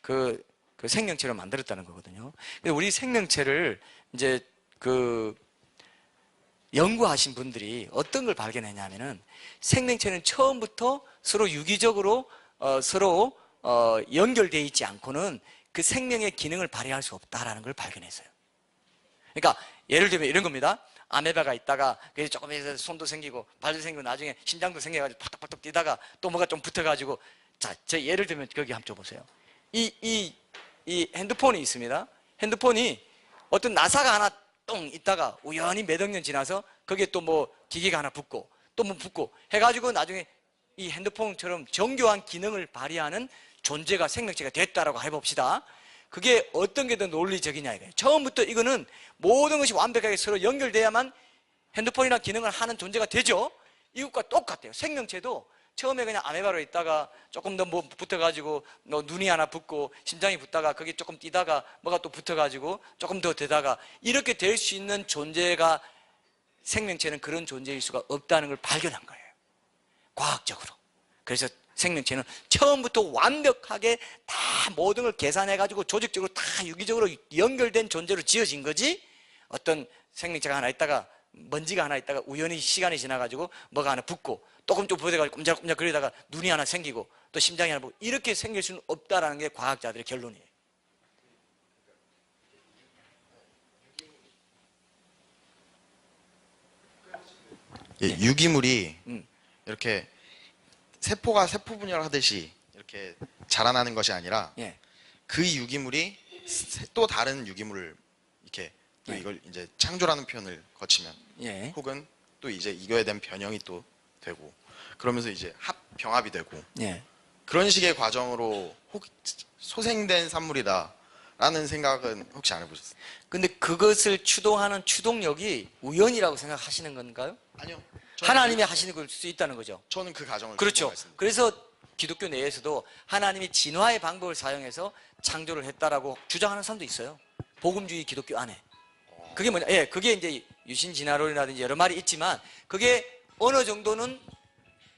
A: 그 생명체로 만들었다는 거거든요. 근데 우리 생명체를 이제 연구하신 분들이 어떤 걸 발견했냐면은 생명체는 처음부터 서로 유기적으로 서로 연결되어 있지 않고는 그 생명의 기능을 발휘할 수 없다라는 걸 발견했어요. 그러니까 예를 들면 이런 겁니다. 아메바가 있다가 조금 해서 손도 생기고 발도 생기고 나중에 심장도 생겨가지고 팍팍팍 뛰다가 또 뭐가 좀 붙어가지고 자, 저 예를 들면 거기 한번 줘보세요. 이 핸드폰이 있습니다. 핸드폰이 어떤 나사가 하나 똥 있다가 우연히 몇 억 년 지나서 거기에 또 뭐 기계가 하나 붙고 또 뭐 붙고 해가지고 나중에 이 핸드폰처럼 정교한 기능을 발휘하는 존재가 생명체가 됐다라고 해봅시다. 그게 어떤 게 더 논리적이냐 이거예요. 처음부터 이거는 모든 것이 완벽하게 서로 연결돼야만 핸드폰이나 기능을 하는 존재가 되죠. 이것과 똑같아요. 생명체도 처음에 그냥 아메바로 있다가 조금 더 뭐 붙어가지고 눈이 하나 붙고 심장이 붙다가 거기 조금 뛰다가 뭐가 또 붙어가지고 조금 더 되다가 이렇게 될 수 있는 존재가 생명체는 그런 존재일 수가 없다는 걸 발견한 거예요. 과학적으로. 그래서 생명체는 처음부터 완벽하게 다 모든 걸 계산해가지고 조직적으로 다 유기적으로 연결된 존재로 지어진 거지 어떤 생명체가 하나 있다가 먼지가 하나 있다가 우연히 시간이 지나가지고 뭐가 하나 붙고 조금 좀 부어가지고 꼼짝꼼짝 거리다가 눈이 하나 생기고 또 심장이 하나 붙고 이렇게 생길 수는 없다라는 게 과학자들의 결론이에요.
D: 예, 유기물이 이렇게 세포가 세포 분열을 하듯이 이렇게 자라나는 것이 아니라
A: 예.
D: 그 유기물이 또 다른 유기물을 이렇게 또
A: 예.
D: 이걸 이제 창조라는 표현을 거치면
A: 예.
D: 혹은 또 이제 이거에 대한 변형이 또 되고 그러면서 이제 병합이 되고
A: 예.
D: 그런 식의 과정으로 소생된 산물이다라는 생각은 혹시 안 해보셨어요?
A: 근데 그것을 추동하는 추동력이 우연이라고 생각하시는 건가요?
D: 아니요.
A: 하나님이 하시는 걸 수 있다는 거죠.
D: 저는 그 과정을
A: 그렇죠.
D: 말씀드립니다.
A: 그래서 기독교 내에서도 하나님이 진화의 방법을 사용해서 창조를 했다라고 주장하는 사람도 있어요. 복음주의 기독교 안에. 그게 뭐냐? 예, 그게 이제 유신 진화론이라든지 여러 말이 있지만 그게 어느 정도는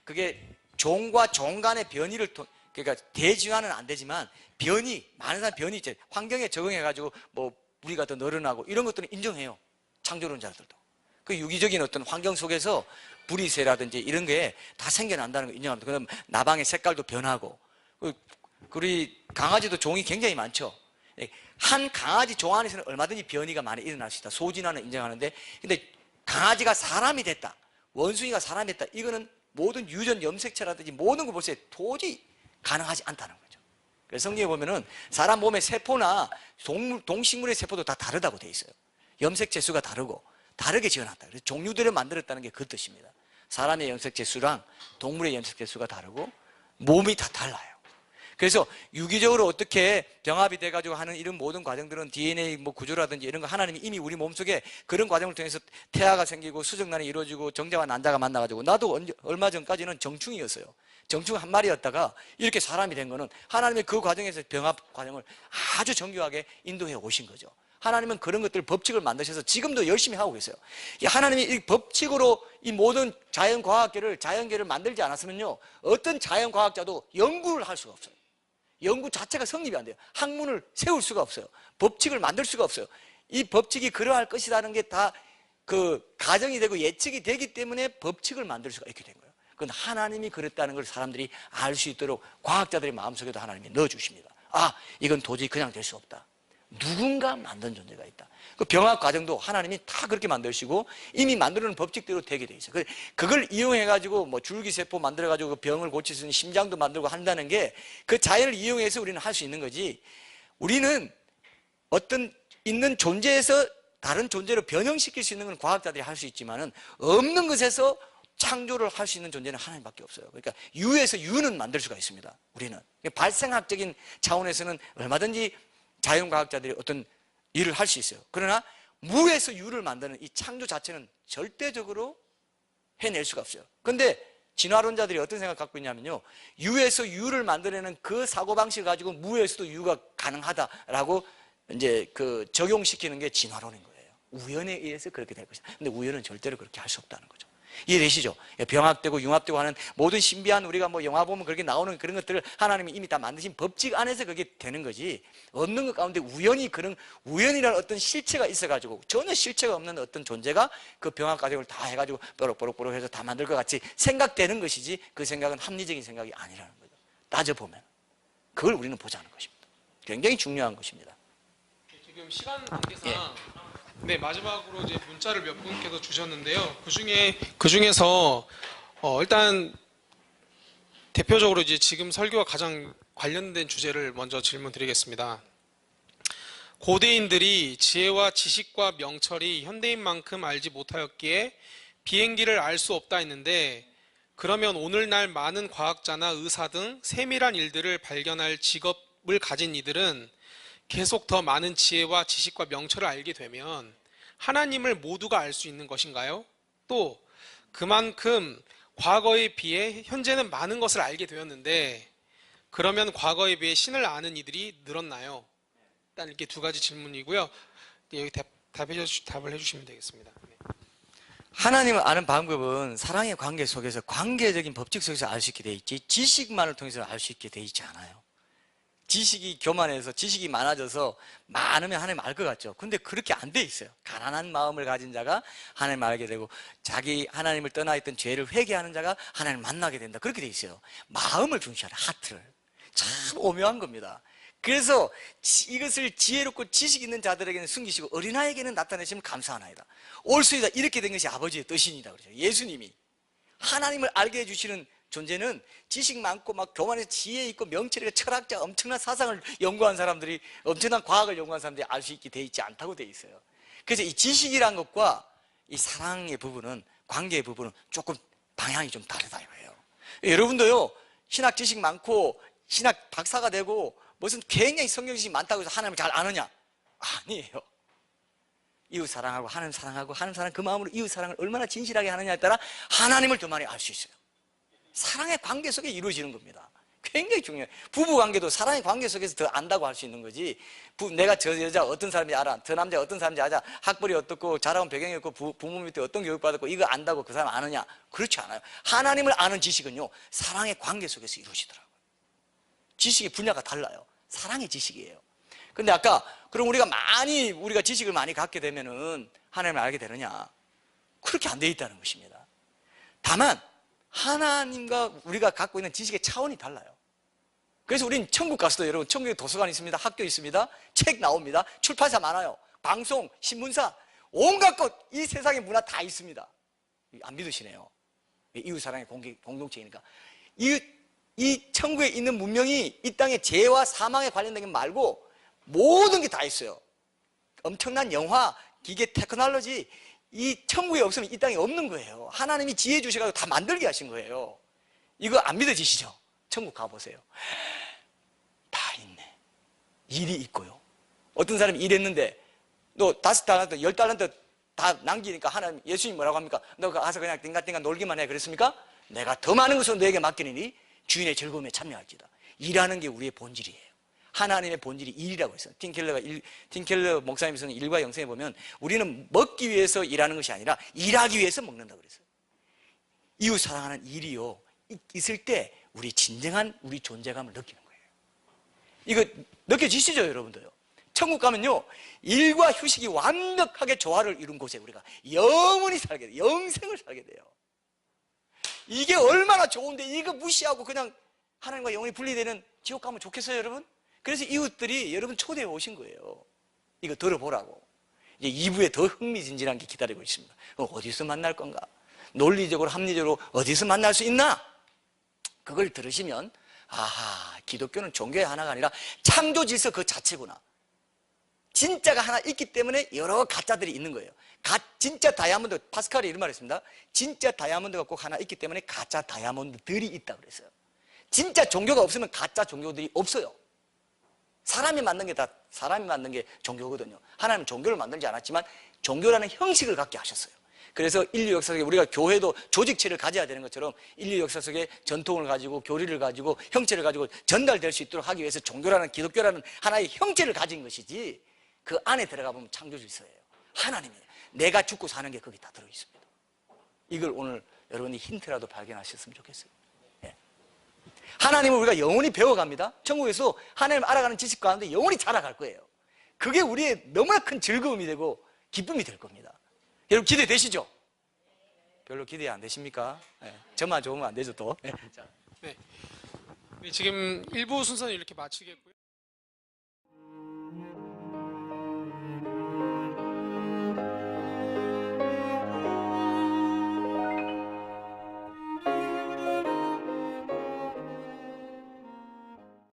A: 그게 종과 종 간의 변이를 그러니까 대진화는 안 되지만 변이 많은 사람 변이 이제 환경에 적응해가지고 뭐 우리가 더 늘어나고 이런 것들은 인정해요. 창조론자들도. 그 유기적인 어떤 환경 속에서 부리새라든지 이런 게 다 생겨난다는 걸 인정합니다. 그럼 나방의 색깔도 변하고 우리 강아지도 종이 굉장히 많죠. 한 강아지 종 안에서는 얼마든지 변이가 많이 일어날 수 있다. 소진화는 인정하는데 근데 강아지가 사람이 됐다. 원숭이가 사람이 됐다. 이거는 모든 유전 염색체라든지 모든 걸 볼 때 도저히 가능하지 않다는 거죠. 그래서 성경에 보면은 사람 몸의 세포나 동식물의 세포도 다 다르다고 돼 있어요. 염색체 수가 다르고 다르게 지어놨다. 그래서 종류들을 만들었다는 게 그 뜻입니다. 사람의 염색체 수랑 동물의 염색체 수가 다르고 몸이 다 달라요. 그래서 유기적으로 어떻게 병합이 돼가지고 하는 이런 모든 과정들은 DNA 뭐 구조라든지 이런 거 하나님이 이미 우리 몸속에 그런 과정을 통해서 태아가 생기고 수정란이 이루어지고 정자와 난자가 만나가지고 나도 얼마 전까지는 정충이었어요. 정충 한 마리였다가 이렇게 사람이 된 거는 하나님의 그 과정에서 병합 과정을 아주 정교하게 인도해 오신 거죠. 하나님은 그런 것들 법칙을 만드셔서 지금도 열심히 하고 계세요. 하나님이 이 법칙으로 이 모든 자연계를 만들지 않았으면요 어떤 자연과학자도 연구를 할 수가 없어요. 연구 자체가 성립이 안 돼요. 학문을 세울 수가 없어요. 법칙을 만들 수가 없어요. 이 법칙이 그러할 것이라는 게 다 그 가정이 되고 예측이 되기 때문에 법칙을 만들 수가 있게 된 거예요. 그건 하나님이 그랬다는 걸 사람들이 알 수 있도록 과학자들의 마음속에도 하나님이 넣어주십니다. 아, 이건 도저히 그냥 될 수 없다. 누군가 만든 존재가 있다. 그 병합 과정도 하나님이 다 그렇게 만드시고 이미 만드는 법칙대로 되게 돼 있어요. 그걸 이용해가지고 뭐 줄기세포 만들어가지고 그 병을 고칠 수 있는 심장도 만들고 한다는 게 그 자연을 이용해서 우리는 할 수 있는 거지. 우리는 어떤 있는 존재에서 다른 존재로 변형시킬 수 있는 건 과학자들이 할 수 있지만은 없는 것에서 창조를 할 수 있는 존재는 하나님밖에 없어요. 그러니까 유에서 유는 만들 수가 있습니다. 우리는 발생학적인 차원에서는 얼마든지 자연과학자들이 어떤 일을 할 수 있어요. 그러나 무에서 유를 만드는 이 창조 자체는 절대적으로 해낼 수가 없어요. 그런데 진화론자들이 어떤 생각 갖고 있냐면요 유에서 유를 만들어내는 그 사고방식을 가지고 무에서도 유가 가능하다라고 이제 그 적용시키는 게 진화론인 거예요. 우연에 의해서 그렇게 될 것이다. 근데 우연은 절대로 그렇게 할 수 없다는 거죠. 이해되시죠? 병합되고 융합되고 하는 모든 신비한 우리가 뭐 영화 보면 그렇게 나오는 그런 것들을 하나님이 이미 다 만드신 법칙 안에서 그게 되는 거지 없는 것 가운데 우연히 그런 우연이라는 어떤 실체가 있어가지고 전혀 실체가 없는 어떤 존재가 그 병합 과정을 다 해가지고 뽀록뽀록뽀록 해서 다 만들 것 같이 생각되는 것이지 그 생각은 합리적인 생각이 아니라는 거죠. 따져보면 그걸 우리는 보자는 것입니다. 굉장히 중요한 것입니다.
B: 지금 시간 관계상
A: 예.
B: 네, 마지막으로 이제 문자를 몇 분께서 주셨는데요. 그 중에서 일단 대표적으로 이제 지금 설교와 가장 관련된 주제를 먼저 질문 드리겠습니다. 고대인들이 지혜와 지식과 명철이 현대인만큼 알지 못하였기에 비행기를 알 수 없다 했는데, 그러면 오늘날 많은 과학자나 의사 등 세밀한 일들을 발견할 직업을 가진 이들은 계속 더 많은 지혜와 지식과 명철을 알게 되면 하나님을 모두가 알 수 있는 것인가요? 또 그만큼 과거에 비해 현재는 많은 것을 알게 되었는데, 그러면 과거에 비해 신을 아는 이들이 늘었나요? 일단 이렇게 두 가지 질문이고요. 여기 답을 해주시면 되겠습니다. 네.
A: 하나님을 아는 방법은 사랑의 관계 속에서 관계적인 법칙 속에서 알 수 있게 돼 있지 지식만을 통해서 알 수 있게 돼 있지 않아요. 지식이 교만해서 지식이 많아져서 많으면 하나님 알 것 같죠. 근데 그렇게 안 돼 있어요. 가난한 마음을 가진 자가 하나님을 알게 되고 자기 하나님을 떠나 있던 죄를 회개하는 자가 하나님을 만나게 된다. 그렇게 돼 있어요. 마음을 중시하라. 하트를. 참 오묘한 겁니다. 그래서 이것을 지혜롭고 지식 있는 자들에게는 숨기시고 어린아이에게는 나타내시면 감사하나이다. 올수이다. 이렇게 된 것이 아버지의 뜻이니다. 그러죠. 예수님이 하나님을 알게 해주시는 존재는 지식 많고 막 교만해서 지혜 있고 명철이고 철학자 엄청난 사상을 연구한 사람들이 엄청난 과학을 연구한 사람들이 알 수 있게 돼 있지 않다고 돼 있어요. 그래서 이 지식이란 것과 이 사랑의 부분은 관계의 부분은 조금 방향이 좀 다르다 이거예요. 여러분도요 신학 지식 많고 신학 박사가 되고 무슨 굉장히 성경 지식이 많다고 해서 하나님을 잘 아느냐? 아니에요. 이웃 사랑하고 하나님 사랑하고 하나님 사랑 그 마음으로 이웃 사랑을 얼마나 진실하게 하느냐에 따라 하나님을 더 많이 알 수 있어요. 사랑의 관계 속에 이루어지는 겁니다. 굉장히 중요해요. 부부 관계도 사랑의 관계 속에서 더 안다고 할 수 있는 거지. 내가 저 여자 어떤 사람인지 알아. 저 남자 어떤 사람인지 알아. 학벌이 어떻고 자라온 배경이 어떻고 부모 밑에 어떤 교육 받았고 이거 안다고 그 사람 아느냐? 그렇지 않아요. 하나님을 아는 지식은요 사랑의 관계 속에서 이루어지더라고요. 지식의 분야가 달라요. 사랑의 지식이에요. 근데 아까 그럼 우리가 지식을 많이 갖게 되면은 하나님을 알게 되느냐? 그렇게 안 돼 있다는 것입니다. 다만 하나님과 우리가 갖고 있는 지식의 차원이 달라요. 그래서 우리는 천국 가서도 여러분 천국에 도서관 있습니다. 학교 있습니다. 책 나옵니다. 출판사 많아요. 방송, 신문사 온갖 것 이 세상의 문화 다 있습니다. 안 믿으시네요. 이웃사랑의 공동체이니까. 이 천국에 있는 문명이 이 땅의 죄와 사망에 관련된 게 말고 모든 게 다 있어요. 엄청난 영화, 기계, 테크놀로지 이 천국에 없으면 이 땅에 없는 거예요. 하나님이 지혜 주셔가지고 다 만들게 하신 거예요. 이거 안 믿어지시죠? 천국 가보세요. 다 있네. 일이 있고요. 어떤 사람이 일했는데 너 5달란트, 10달란트 다 남기니까 하나님, 예수님 뭐라고 합니까? 너 가서 그냥 띵가띵가 놀기만 해 그랬습니까? 내가 더 많은 것을 너에게 맡기니 주인의 즐거움에 참여할지다. 일하는 게 우리의 본질이에요. 하나님의 본질이 일이라고 했어요. 틴켈러 목사님이 쓰는 일과 영생에 보면 우리는 먹기 위해서 일하는 것이 아니라 일하기 위해서 먹는다고 그랬어요. 이웃 사랑하는 일이요 있을 때 우리 진정한 우리 존재감을 느끼는 거예요. 이거 느껴지시죠 여러분도요? 천국 가면요 일과 휴식이 완벽하게 조화를 이룬 곳에 우리가 영원히 살게 돼요. 영생을 살게 돼요. 이게 얼마나 좋은데 이거 무시하고 그냥 하나님과 영원히 분리되는 지옥 가면 좋겠어요 여러분? 그래서 이웃들이 여러분 초대해 오신 거예요. 이거 들어보라고. 이제 2부에 더 흥미진진한 게 기다리고 있습니다. 어디서 만날 건가? 논리적으로 합리적으로 어디서 만날 수 있나? 그걸 들으시면 아하 기독교는 종교의 하나가 아니라 창조 질서 그 자체구나. 진짜가 하나 있기 때문에 여러 가짜들이 있는 거예요. 진짜 다이아몬드, 파스칼이 이런 말을 했습니다. 진짜 다이아몬드가 꼭 하나 있기 때문에 가짜 다이아몬드들이 있다고 그랬어요. 진짜 종교가 없으면 가짜 종교들이 없어요. 사람이 만든 게 종교거든요. 하나님은 종교를 만들지 않았지만 종교라는 형식을 갖게 하셨어요. 그래서 인류 역사 속에 우리가 교회도 조직체를 가져야 되는 것처럼 인류 역사 속에 전통을 가지고 교리를 가지고 형체를 가지고 전달될 수 있도록 하기 위해서 종교라는 기독교라는 하나의 형체를 가진 것이지 그 안에 들어가 보면 창조 질서예요. 하나님이에요. 내가 죽고 사는 게 거기 다 들어있습니다. 이걸 오늘 여러분이 힌트라도 발견하셨으면 좋겠어요. 하나님을 우리가 영원히 배워갑니다. 천국에서 하나님을 알아가는 지식 가운데 영원히 자라갈 거예요. 그게 우리의 너무나 큰 즐거움이 되고 기쁨이 될 겁니다. 여러분 기대되시죠? 별로 기대 안 되십니까? 네. 저만 좋으면 안 되죠 또. 네.
B: 네. 지금 1부 순서는 이렇게 마치겠고요.